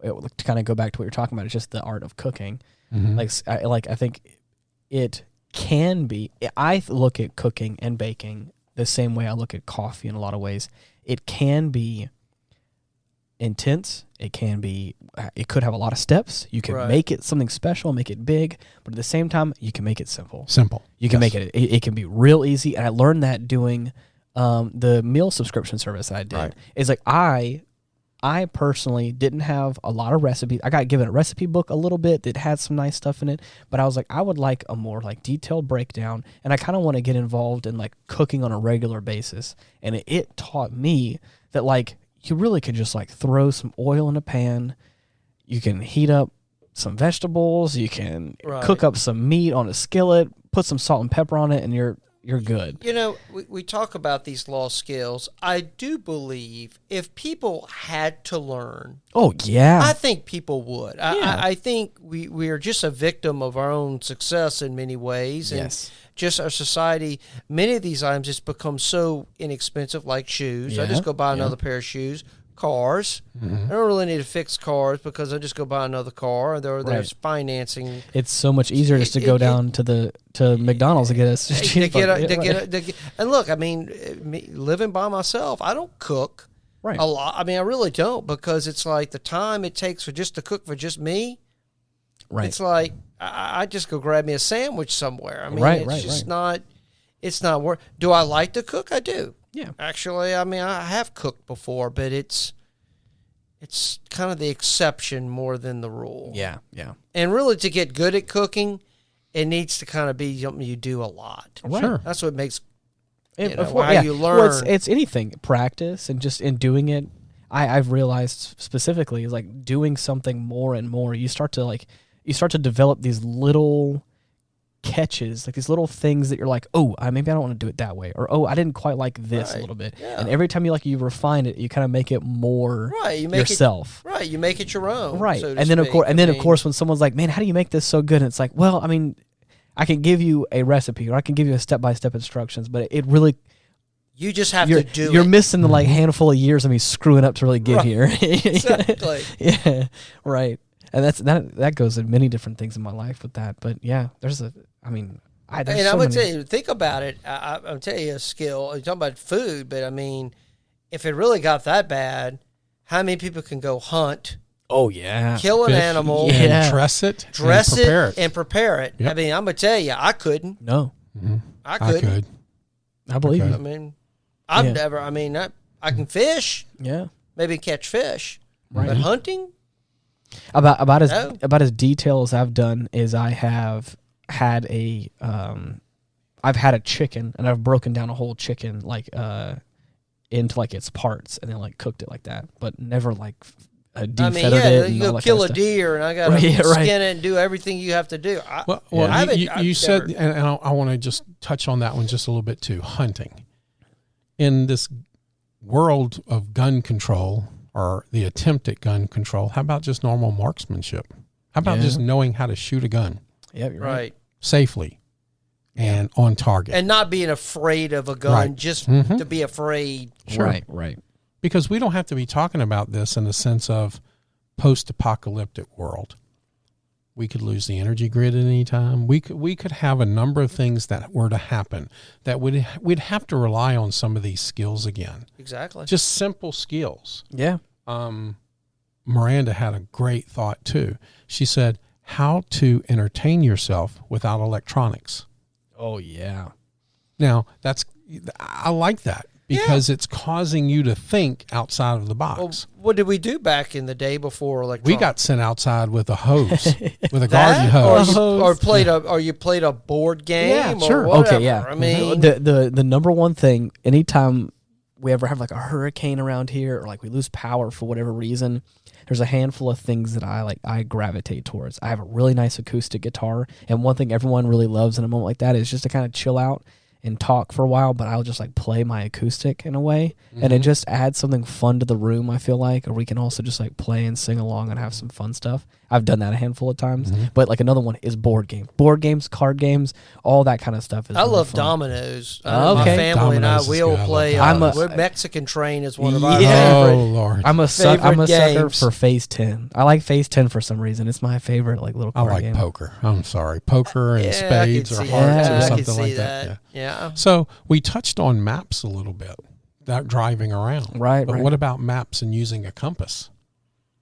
to kind of go back to what you're talking about. It's just the art of cooking. I think it can be. I look at cooking and baking the same way I look at coffee in a lot of ways. It can be intense. It could have a lot of steps. You can make it something special, make it big, but at the same time, you can make it simple. You can make it can be real easy. And I learned that doing the meal subscription service that I did. Right. It's like I personally didn't have a lot of recipes. I got given a recipe book a little bit that had some nice stuff in it, but I was like, I would like a more like detailed breakdown, and I kind of want to get involved in like cooking on a regular basis. And it taught me that like you really could just like throw some oil in a pan. You can heat up some vegetables. You can cook up some meat on a skillet, put some salt and pepper on it, and you're good. We talk about these lost skills. I do believe if people had to learn, I think people would. Yeah. I think we are just a victim of our own success in many ways. And just our society, many of these items just become so inexpensive, like shoes. I just go buy another pair of shoes. Cars. I don't really need to fix cars because I just go buy another car, and there's financing. It's so much easier just to go down to McDonald's to get us. And look, I mean, living by myself, I don't cook a lot. I mean, I really don't, because it's like the time it takes to cook for just me. Right. It's like I just go grab me a sandwich somewhere. I mean, it's just not. It's not worth. Do I like to cook? I do. Yeah. Actually, I mean, I have cooked before, but it's kind of the exception more than the rule. Yeah. And really, to get good at cooking, it needs to kind of be something you do a lot. Right. Sure. That's what makes how you learn. Well, it's anything, practice, and just in doing it. I've realized specifically is like doing something more and more. You start to develop these little catches, like these little things that you're like, oh, maybe I don't want to do it that way, or oh, I didn't quite like this a little bit. Yeah. And every time you refine it, you kind of make it more You make yourself. You make it your own. Right. So to and then speak. of course, when someone's like, man, how do you make this so good? And it's like, well, I mean, I can give you a recipe or I can give you a step-by-step instructions, but it really, you just have to do it. You're missing the handful of years of me screwing up to really get here. Exactly. Yeah. Right. And that goes in many different things in my life with that. But yeah, I'm gonna tell you, think about it. I'm telling you a skill. You're talking about food, but I mean, if it really got that bad, how many people can go hunt? Oh yeah, kill an animal, and dress it, and prepare it. Yep. I mean, I'm gonna tell you, I couldn't. No, I couldn't. I believe you. I mean, I've never. I mean, I can fish. Yeah, maybe catch fish, right. But hunting. About as detailed as I've done is I have had I've had a chicken and I've broken down a whole chicken into like its parts and then like cooked it like that, but never like defeathered it. You go kill a deer and I got to skin it and do everything you have to do. You said, and I want to just touch on that one just a little bit too. Hunting in this world of gun control. Or the attempt at gun control. How about just normal marksmanship? How about just knowing how to shoot a gun? Yeah, you're right. Safely and on target. And not being afraid of a gun, just to be afraid. Sure. Right. Because we don't have to be talking about this in the sense of post-apocalyptic world. We could lose the energy grid at any time. We could have a number of things that were to happen that we'd have to rely on some of these skills again. Exactly. Just simple skills. Yeah. Miranda had a great thought too. She said, how to entertain yourself without electronics. Oh yeah. Now I like that because it's causing you to think outside of the box. Well, what did we do back in the day before electronics? We got sent outside with a hose, with a garden hose. Or you played a board game. Yeah, sure. Or whatever. Okay, yeah. I mean, the number one thing, anytime we ever have like a hurricane around here or like we lose power for whatever reason, there's a handful of things that I gravitate towards. I have a really nice acoustic guitar, and one thing everyone really loves in a moment like that is just to kind of chill out and talk for a while, but I'll just like play my acoustic in a way, and it just adds something fun to the room, I feel like, or we can also just like play and sing along and have some fun stuff. I've done that a handful of times, but like another one is board games, card games, all that kind of stuff. I love dominoes. My family and I will play. Mexican Train is one of our favorite. Oh Lord, I'm a sucker for Phase 10. I like Phase 10 for some reason. It's my favorite like little card game. I like poker. I'm sorry, poker and spades or hearts or something like that. Yeah. So we touched on maps a little bit, that driving around. Right. But what about maps and using a compass?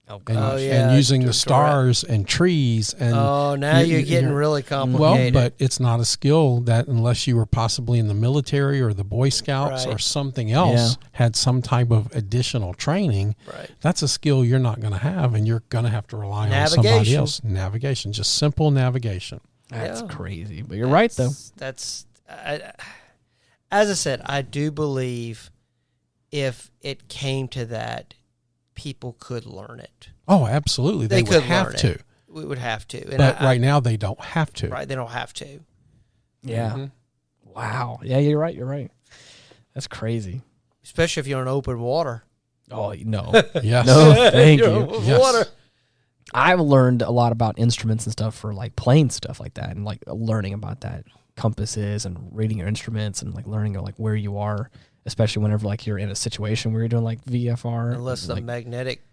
Oh, gosh. And using the stars and trees. And now you're getting really complicated. Well, but it's not a skill that unless you were possibly in the military or the Boy Scouts or something else had some type of additional training, that's a skill you're not going to have, and you're going to have to rely on somebody else. Navigation, just simple navigation. That's crazy. But you're right, though. As I said, I do believe if it came to that, people could learn it. Oh, absolutely. They would have to. We would have to. And but right now, they don't have to. Right, they don't have to. Yeah. Mm-hmm. Wow. Yeah, you're right. That's crazy. Especially if you're in open water. Oh, no. Yes. No, thank you. Water. I've learned a lot about instruments and stuff for like playing stuff like that and like learning about that, compasses and reading your instruments and like learning like where you are, especially whenever like you're in a situation where you're doing like VFR. Unless the magnetic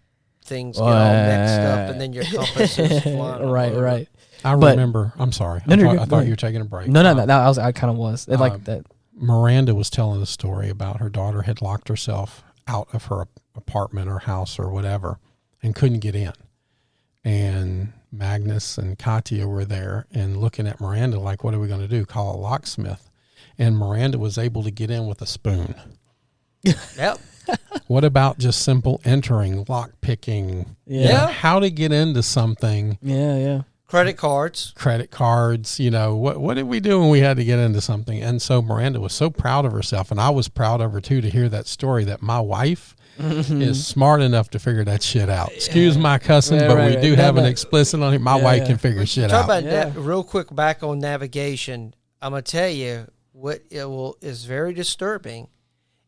things get all mixed up and then your compass is flying. Right. I remember. I'm sorry. I thought you were taking a break. No. I kind of was. Like that. Miranda was telling a story about her daughter had locked herself out of her apartment or house or whatever and couldn't get in. And Magnus and Katya were there and looking at Miranda like, what are we going to do? Call a locksmith. And Miranda was able to get in with a spoon. Yep. What about just simple entering, lock picking? Yeah. How to get into something. Yeah. Credit cards, what did we do when we had to get into something? And so Miranda was so proud of herself, and I was proud of her too, to hear that story that my wife is smart enough to figure that shit out. Excuse my cussing, but we do have an explicit on it. My wife can figure shit out. Talk about that real quick back on navigation. I'm going to tell you what is very disturbing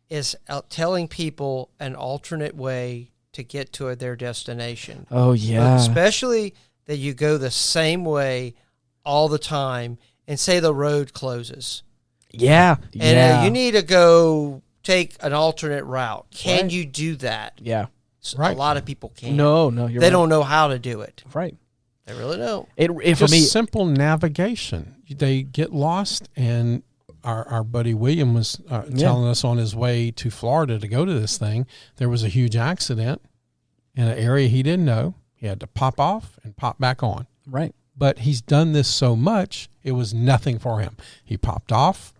is telling people an alternate way to get to their destination. Oh, yeah. Especially that you go the same way all the time and say the road closes. Yeah. And you need to go take an alternate route. Can you do that? Yeah. So a lot of people can't. No, they don't know how to do it. Right. They really don't. For me, simple navigation. They get lost, and our buddy William was telling us on his way to Florida to go to this thing, there was a huge accident in an area he didn't know. He had to pop off and pop back on. Right. But he's done this so much, it was nothing for him. He popped off,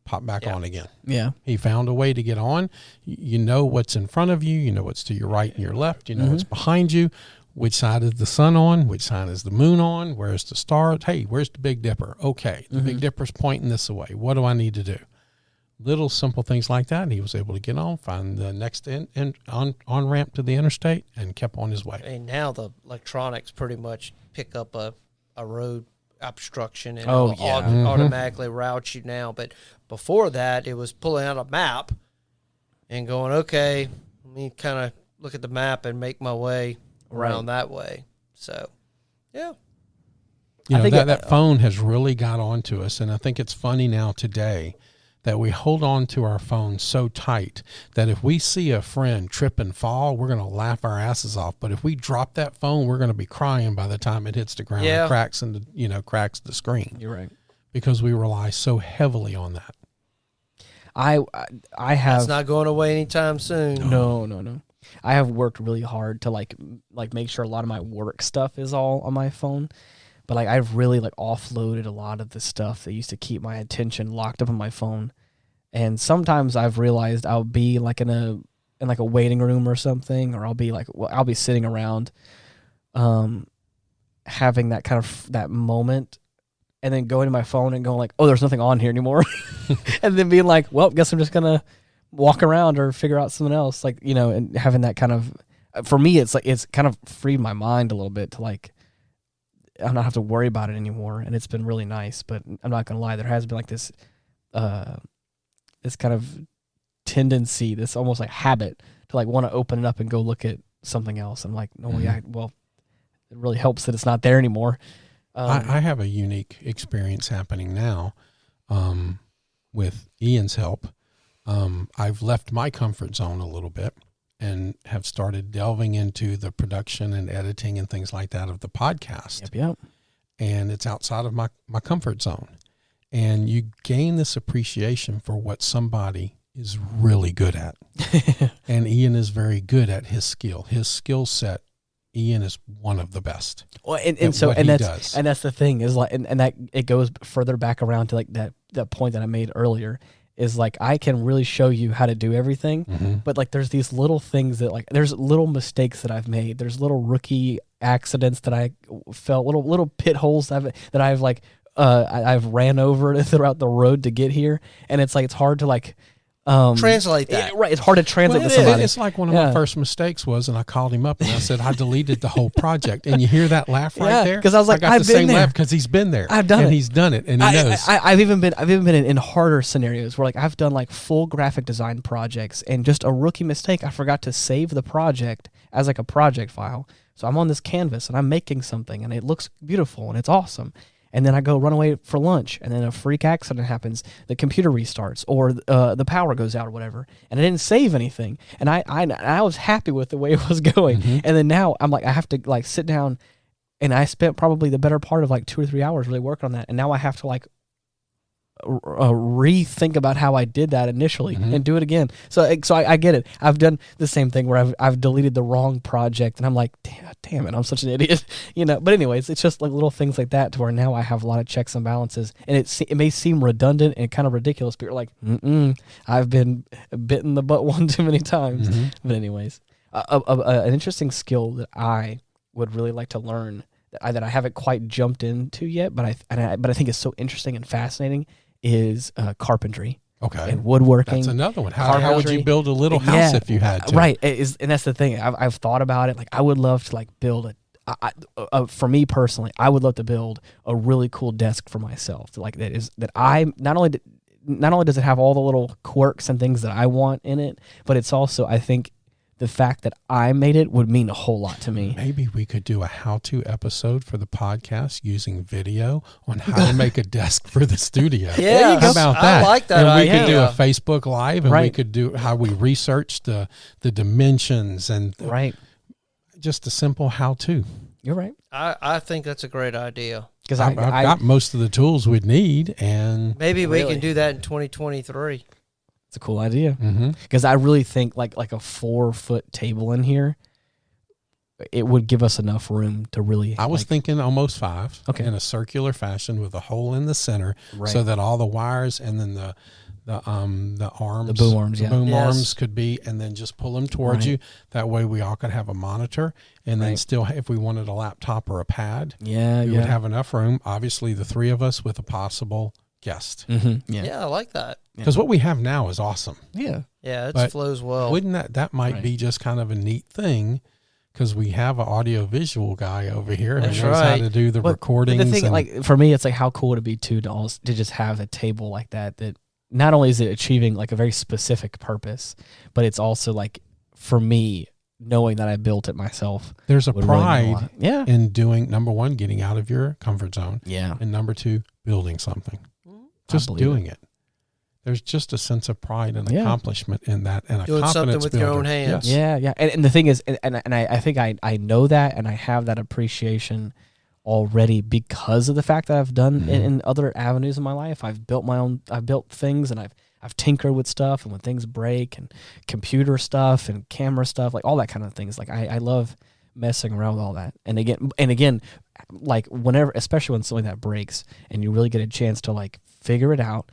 popped back on again. Yeah. He found a way to get on. You know what's in front of you. You know what's to your right and your left. You know what's behind you. Which side is the sun on? Which side is the moon on? Where's the star? Hey, where's the Big Dipper? Okay, the Big Dipper's pointing this way. What do I need to do? Little simple things like that, and he was able to get on, find the next on-ramp to the interstate, and kept on his way. And now the electronics pretty much pick up a road obstruction and automatically route you now. But before that, it was pulling out a map and going, okay, let me kind of look at the map and make my way around that way. So, yeah. You know, that phone has really got onto us, and I think it's funny now today that we hold on to our phone so tight that if we see a friend trip and fall, we're going to laugh our asses off. But if we drop that phone, we're going to be crying by the time it hits the ground and cracks the screen. You're right. Because we rely so heavily on that. I have. It's not going away anytime soon. No. I have worked really hard to like make sure a lot of my work stuff is all on my phone. But like I've really like offloaded a lot of the stuff that used to keep my attention locked up on my phone. And sometimes I've realized I'll be like in a waiting room or something, or I'll be sitting around having that kind of that moment, and then going to my phone and going like, oh, there's nothing on here anymore. And then being like, well, guess I'm just gonna walk around or figure out something else. Like, you know, and having that kind of, for me, it's like, it's kind of freed my mind a little bit to like, I don't have to worry about it anymore. And it's been really nice, but I'm not going to lie. There has been like this kind of tendency, this almost like habit to like want to open it up and go look at something else. I'm like, well, it really helps that it's not there anymore. I have a unique experience happening now with Ian's help. I've left my comfort zone a little bit and have started delving into the production and editing and things like that of the podcast. Yep. And it's outside of my comfort zone. And you gain this appreciation for what somebody is really good at. And Ian is very good at his skill. His skill set, Ian is one of the best. Well, and that's the thing is like, and that it goes further back around to like that point that I made earlier. Is like I can really show you how to do everything, but like there's these little things that like there's little mistakes that I've made. There's little rookie accidents that I felt, little pit holes that I've like I've ran over throughout the road to get here, and it's like it's hard to like translate that. Right, it's hard to translate to somebody. It's like one of my first mistakes was, and I called him up and I said I deleted the whole project, and you hear that laugh right there? Because I was like, I got the same laugh because he's been there. I've done it. He's done it, and he knows. I've even been in harder scenarios where like I've done like full graphic design projects, and just a rookie mistake, I forgot to save the project as like a project file. So I'm on this canvas and I'm making something, and it looks beautiful and it's awesome. And then I go run away for lunch, and then a freak accident happens. The computer restarts, or the power goes out, or whatever. And I didn't save anything, and I was happy with the way it was going. And then now I'm like, I have to like sit down, and I spent probably the better part of like 2 or 3 hours really working on that. And now I have to like rethink about how I did that initially and do it again. So I get it. I've done the same thing where I've deleted the wrong project, and I'm like, damn it, I'm such an idiot, you know. But anyways, it's just like little things like that to where now I have a lot of checks and balances, and it may seem redundant and kind of ridiculous, but you're like, I've been bitten the butt one too many times. But anyways, an interesting skill that I would really like to learn that I haven't quite jumped into yet, but I think it's so interesting and fascinating is carpentry. Okay. and woodworking. That's another one. How would you build a little house if you had to? Right. And that's the thing. I've thought about it. Like, I would love to like build for me personally, I would love to build a really cool desk for myself. Like that I not only does it have all the little quirks and things that I want in it, but it's also, I think, the fact that I made it would mean a whole lot to me. Maybe we could do a how-to episode for the podcast using video on how to make a desk for the studio. Yeah, how about that? I like that and we idea. could do a Facebook Live, and we Right. could do how we research the dimensions and Right. just a simple how-to. You're right. I think that's a great idea. Because I've got most of the tools we'd need, and Maybe we Really? can do that in 2023. it's a cool idea. mm-hmm. Because I really think like a 4-foot table in here, it would give us enough room to really. I was like, thinking almost 5, Okay. in a circular fashion with a hole in the center, Right. so that all the wires and then the arms, The boom arms, yeah. boom Yes. arms could be, and then just pull them towards Right. you. That way, we all could have a monitor, and then Right. still, if we wanted a laptop or a pad, Yeah, we yeah. would have enough room. Obviously, the 3 of us with a possible guest, Mm-hmm. Yeah, I like that. because what we have now is awesome. Yeah. Yeah, it But flows well. Wouldn't that might Right. be just kind of a neat thing? Because we have an audio visual guy over here who That's knows how right. to do the But recordings. The thing, and, like for me, it's like how cool would it be to just have a table like that. That not only is it achieving like a very specific purpose, but it's also like for me knowing that I built it myself. there's a would really mean a pride lot. Yeah. in doing, number one, getting out of your comfort zone, Yeah. and number 2, building something. Mhm. Just believe doing it. There's just a sense of pride and Yeah. accomplishment in that, and a Doing something confidence with your builder. own hands. Yes. Yeah, yeah, and the thing is, and I think I know that, and I have that appreciation already because of the fact that I've done in other avenues in my life. I've built things, and I've tinkered with stuff, and when things break, and computer stuff, and camera stuff, like all that kind of things. Like I love messing around with all that, and again, like whenever, especially when something that breaks, and you really get a chance to like figure it out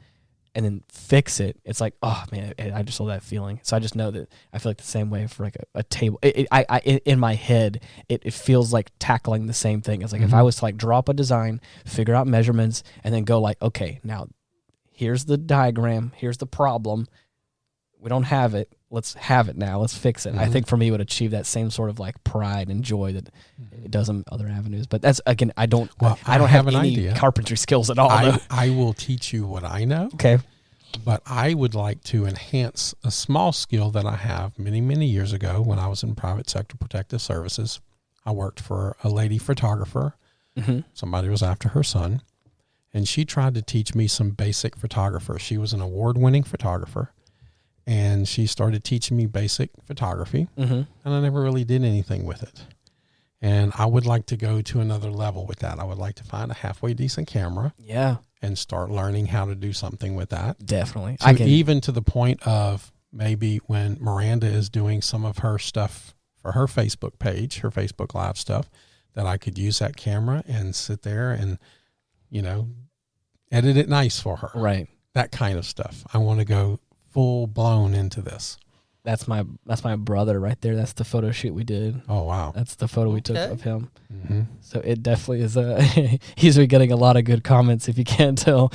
and then fix it, it's like, oh man, I just love that feeling. So I just know that I feel like the same way for like a table. In my head, it feels like tackling the same thing. It's like if I was to like drop a design, figure out measurements, and then go like, okay, now here's the diagram, here's the problem. We don't have it. Let's have it now. Let's fix it. I think for me, it would achieve that same sort of like pride and joy that it does in other avenues. But that's, again, I don't have an any idea. carpentry skills at all. though. I will teach you what I know, Okay. but I would like to enhance a small skill that I have many, many years ago when I was in private sector protective services. I worked for a lady photographer. Mm-hmm. Somebody was after her son, and she tried to teach me some basic photography. She was an award-winning photographer, and she started teaching me basic photography, Mm-hmm. and I never really did anything with it. And I would like to go to another level with that. I would like to find a halfway decent camera Yeah, and start learning how to do something with that. definitely. Even to the point of maybe when Miranda is doing some of her stuff for her Facebook page, her Facebook Live stuff, that I could use that camera and sit there and, edit it nice for her. Right. That kind of stuff. I want to go full blown into this. That's my brother right there. That's the photo shoot we did. Oh, wow. That's the photo we took Okay. of him. Mm-hmm. So it definitely is he's been getting a lot of good comments, if you can't tell,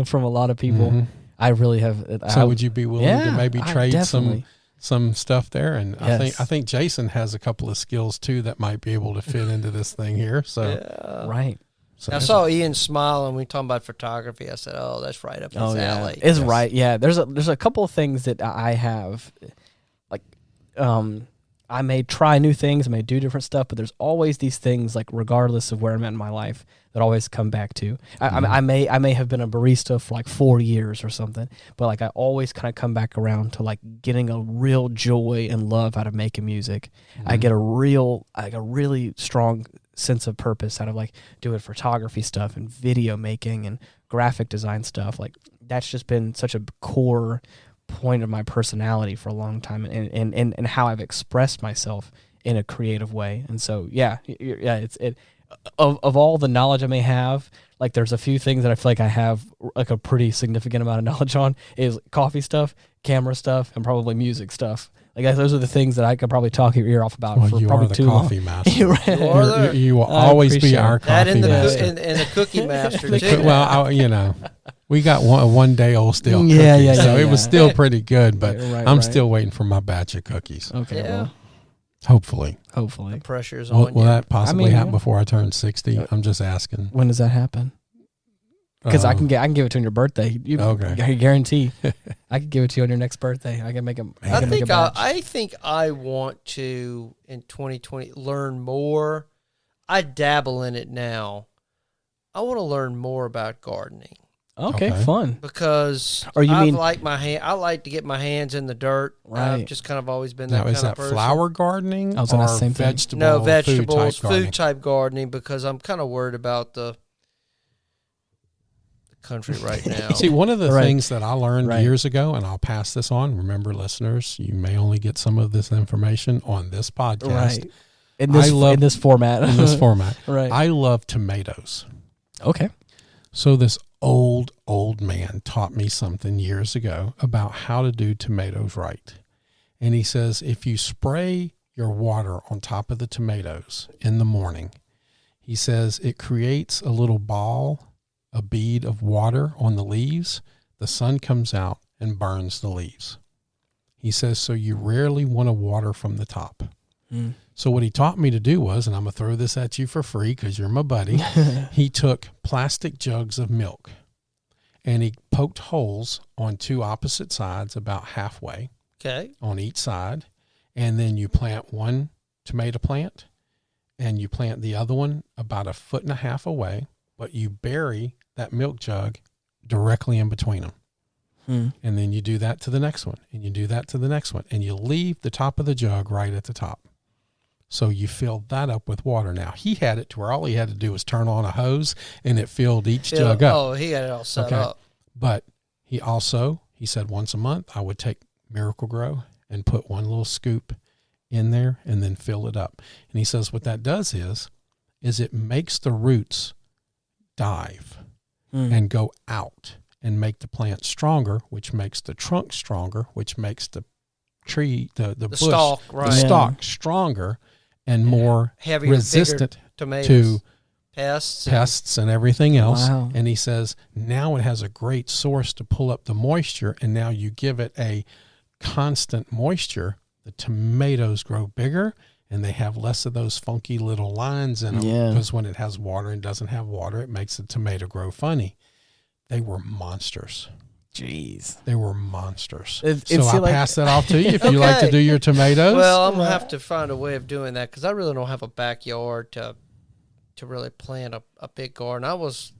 from a lot of people. Mm-hmm. I really have. So would you be willing to maybe trade definitely. some stuff there? And Yes. I think Jason has a couple of skills too that might be able to fit into this thing here. So, Yeah. Right. so I saw Ian smile when we talking about photography. I said, "Oh, that's right up his alley." It's Yes. right. Yeah. There's a couple of things that I have, like, I may try new things, I may do different stuff, but there's always these things, like regardless of where I'm at in my life, that always come back to. I may have been a barista for like 4 years or something, but like I always kind of come back around to like getting a real joy and love out of making music. I get a really strong sense of purpose out of like doing photography stuff and video making and graphic design stuff. Like that's just been such a core point of my personality for a long time, and how I've expressed myself in a creative way. And so it's of all the knowledge I may have, like there's a few things that I feel like I have like a pretty significant amount of knowledge on is coffee stuff, camera stuff, and probably music stuff. Like those are the things that I could probably talk your ear off about for you probably are the too coffee long. master. You are there. You will I always be appreciate our it. That coffee and the master. and the cookie master The too. Well, We got a 1 day old still. Yeah, cookie, yeah, so yeah, it was yeah. still pretty good, but Right, I'm right. still waiting for my batch of cookies. Okay, Yeah. Hopefully. hopefully. Pressure's Will on you. that possibly I mean, happen yeah. before I turn 60? I'm just asking. When does that happen? Because I can give it to you on your birthday. Okay. I guarantee. I can give it to you on your next birthday. I can make a. I think I want to in 2020 learn more. I dabble in it now. I want to learn more about gardening Okay, Okay. fun. because Or you I mean- like I like to get my hands in the dirt. Right. I've just kind of always been that Now, kind is of that person. flower gardening I was gonna or ask the same thing. vegetable, No, vegetables, food type gardening because I'm kind of worried about the country right now. See, one of the Right. things that I learned Right. years ago, and I'll pass this on. Remember, listeners, you may only get some of this information on this podcast. Right. In this format. In this format. Right. I love tomatoes. Okay. So this old man taught me something years ago about how to do tomatoes right. And he says, if you spray your water on top of the tomatoes in the morning, he says it creates a little ball, a bead of water on the leaves. The sun comes out and burns the leaves. He says, so you rarely want to water from the top. Mm. So what he taught me to do was, and I'm going to throw this at you for free because you're my buddy, he took plastic jugs of milk and he poked holes on two opposite sides about halfway Okay. on each side. And then you plant one tomato plant and you plant the other one about 1.5 feet away, but you bury that milk jug directly in between them. Hmm. And then you do that to the next one and you do that to the next one and you leave the top of the jug right at the top. So you filled that up with water. Now, he had it to where all he had to do was turn on a hose and it filled each jug up. Oh, he had it all set Okay. up. But he said once a month I would take Miracle Grow and put one little scoop in there and then fill it up. And he says what that does is it makes the roots dive and go out and make the plant stronger, which makes the trunk stronger, which makes the tree, the bush, stalk, right. the stalk stronger and more Heavier, resistant bigger tomatoes, to pests. and everything else. Wow. And he says now it has a great source to pull up the moisture, and now you give it a constant moisture, the tomatoes grow bigger and they have less of those funky little lines in them. Yeah. Because when it has water and doesn't have water, it makes the tomato grow funny. They were monsters. Jeez. They were monsters. It So I like- pass that off to you if you like to Okay. do your tomatoes. Well, I'm going to have to find a way of doing that because I really don't have a backyard to really plant a big garden. I was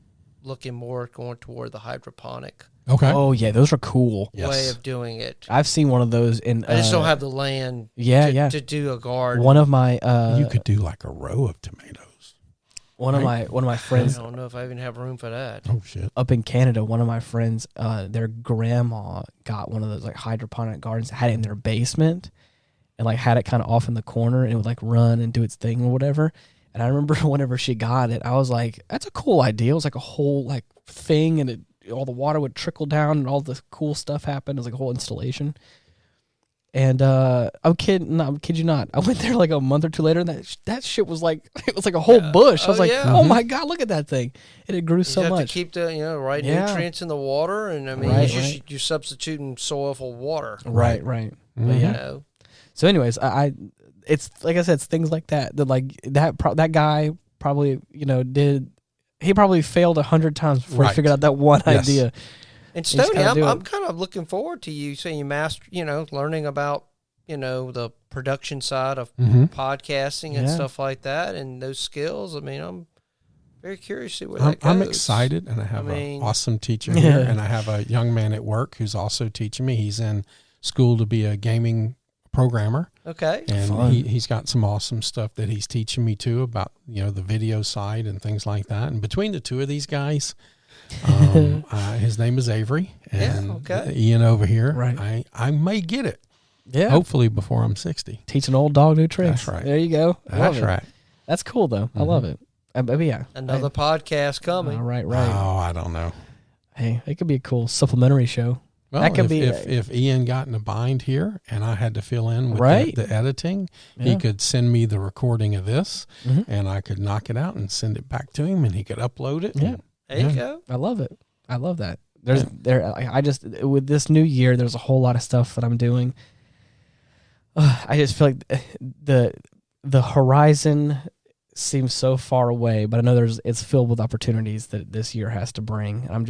looking more going toward the hydroponic okay. Oh yeah, those are cool. Yes. way of doing it. I've seen one of those in. I just don't have the land Yeah, to do a garden. One of my You could do like a row of tomatoes. one of my I friends don't know if I even have room for that. Oh, shit. up in Canada. One of my friends, their grandma got one of those like hydroponic gardens, had it in their basement, and like had it kind of off in the corner, and it would like run and do its thing or whatever. And I remember whenever she got it, I was like, "That's a cool idea." It was like a whole like thing, and all the water would trickle down, and all the cool stuff happened. It was like a whole installation. And I kid you not. I went there like a month or two later, and that shit was like it was like a whole bush. I was Oh, like, yeah. "Oh my god, look at that thing!" And it grew You so have much. to keep the right Yeah. nutrients in the water, and I mean, Right, you're substituting soil for water. Right. Mhm. But You yeah. know, So, anyways, I it's like I said, it's things like that like that guy probably he probably failed 100 times before Right. he figured out that one Yes. idea. and just Stoney, gotta do I'm it. kind of looking forward to you saying you learning about the production side of Mhm. podcasting and Yeah. stuff like that, and those skills. I mean, I'm very curious to see where that goes. I'm excited, and I have mean- an awesome teacher here, Yeah. and I have a young man at work who's also teaching me. He's in school to be a gaming programmer, Okay. and Fun. he's got some awesome stuff that he's teaching me too about the video side and things like that. And between the two of these guys, his name is Avery, and okay. Ian over here. Right. I may get it Yeah. hopefully before I'm 60. Teach an old dog new tricks. That's right. There you go. I love That's it. right. That's cool though. I love it. But yeah. Another podcast coming. All right. Oh, I don't know. Hey, it could be a cool supplementary show. Well, That could if, be- if Ian got in a bind here and I had to fill in with Right. the editing, Yeah. he could send me the recording of this Mhm. and I could knock it out and send it back to him and he could upload it. Yeah. There you Yeah. go. I love it. I love that. I just, with this new year, there's a whole lot of stuff that I'm doing. I just feel like the horizon seems so far away, but I know it's filled with opportunities that this year has to bring. I'm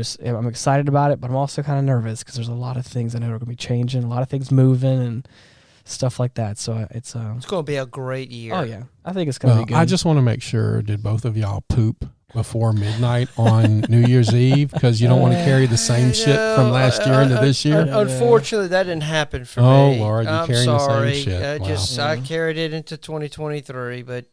excited about it, but I'm also kind of nervous because there's a lot of things I know are going to be changing, a lot of things moving and stuff like that. So it's going to be a great year. Oh yeah, I think it's going to be good. I just want to make sure, did both of y'all poop before midnight on New Year's Eve? Because you don't want to carry the same shit from last year into this year. Unfortunately, that didn't happen for me. Oh Lord, you're carrying sorry. the same shit. I carried it into 2023, but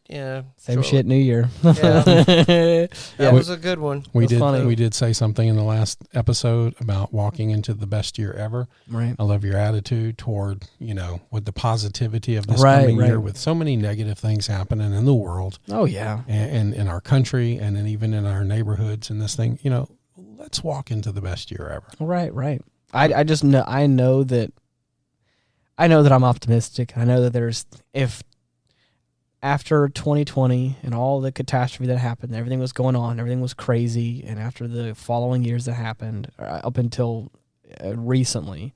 same shit. New year. That was a good one. We did say something in the last episode about walking into the best year ever. Right. I love your attitude toward with the positivity of this coming year, with so many negative things happening in the world. Oh yeah, and in our country, and then even in our neighborhoods and this thing, let's walk into the best year ever. Right. I just know, I know that I'm optimistic. I know that if after 2020 and all the catastrophe that happened, everything was going on, everything was crazy, and after the following years that happened up until recently,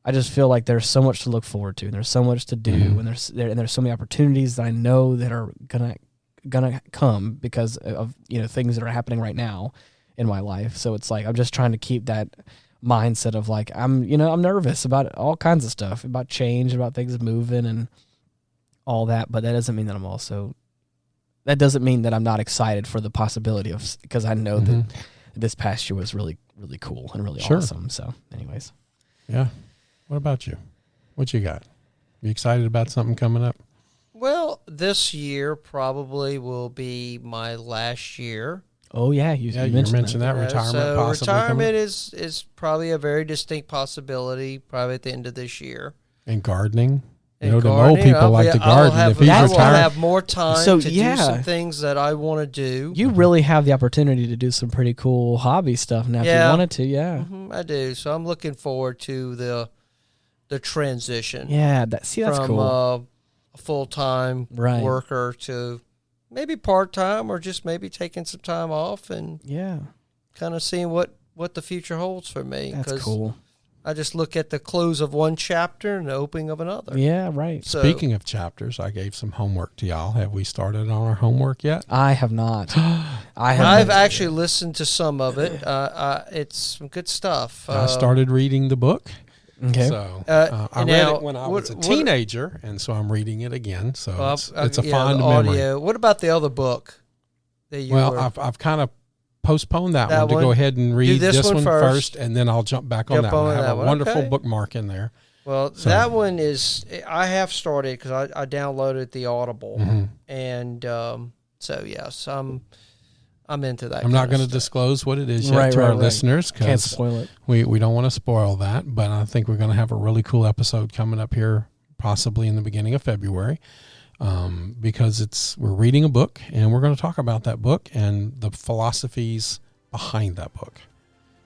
I just feel like there's so much to look forward to, and there's so much to do, and there's so many opportunities that I know that are gonna come because of things that are happening right now in my life. So it's like I'm just trying to keep that mindset of like I'm nervous about all kinds of stuff, about change, about things moving and all that, but that doesn't mean that I'm not excited for the possibility of, because I know that this past year was really, really cool and really awesome. So anyways. Yeah. What about you? What you got? You excited about something coming up? Well, this year probably will be my last year. Oh yeah, you mentioned that. Retirement. So possibly retirement is probably a very distinct possibility, probably at the end of this year. And gardening. And the old people like to garden. I will have more time to do some things that I want to do. You really have the opportunity to do some pretty cool hobby stuff now if you wanted to. Yeah, I do. So I'm looking forward to the transition. Yeah, that's from cool. A full-time worker to maybe part-time, or just maybe taking some time off and kind of seeing what the future holds for me. That's cool. I just look at the close of one chapter and the opening of another. Yeah, right. So, speaking of chapters, I gave some homework to y'all. Have we started on our homework yet? I have not. I've actually listened to some of it. It's some good stuff. I started reading the book. Okay. So I read it when I was a teenager, and so I'm reading it again. So it's a fond memory. What about the other book? I've kind of postpone that one to go ahead and read this one first, and then I'll jump back on that one. I have a wonderful bookmark in there. Well, that one is, I have started because I downloaded the Audible, and so yes, I'm into that. I'm not going to disclose what it is yet to our listeners because can't spoil it. We don't want to spoil that, but I think we're going to have a really cool episode coming up here, possibly in the beginning of February. Because we're reading a book, and we're going to talk about that book and the philosophies behind that book,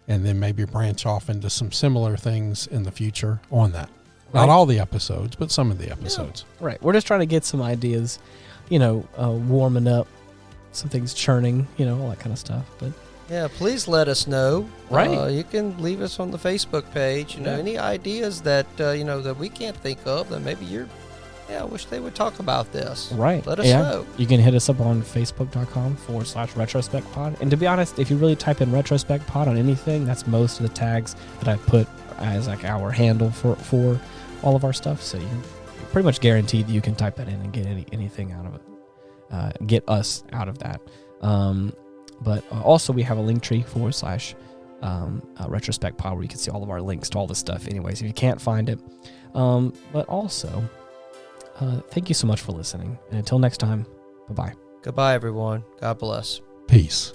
and then maybe branch off into some similar things in the future on that. Not all the episodes, but some of the episodes. Yeah. Right. We're just trying to get some ideas, warming up, some things churning, all that kind of stuff. But yeah, please let us know. Right. You can leave us on the Facebook page. Any ideas that that we can't think of that maybe you're. Yeah, I wish they would talk about this. Right. Let us know. You can hit us up on facebook.com/Retrospect Pod. And to be honest, if you really type in Retrospect Pod on anything, that's most of the tags that I put as like our handle for all of our stuff. So you're pretty much guaranteed that you can type that in and get anything out of it. Get us out of that. But also we have a link tree /Retrospect Pod where you can see all of our links to all the stuff anyways if you can't find it. But also... thank you so much for listening. And until next time, bye-bye. Goodbye, everyone. God bless. Peace.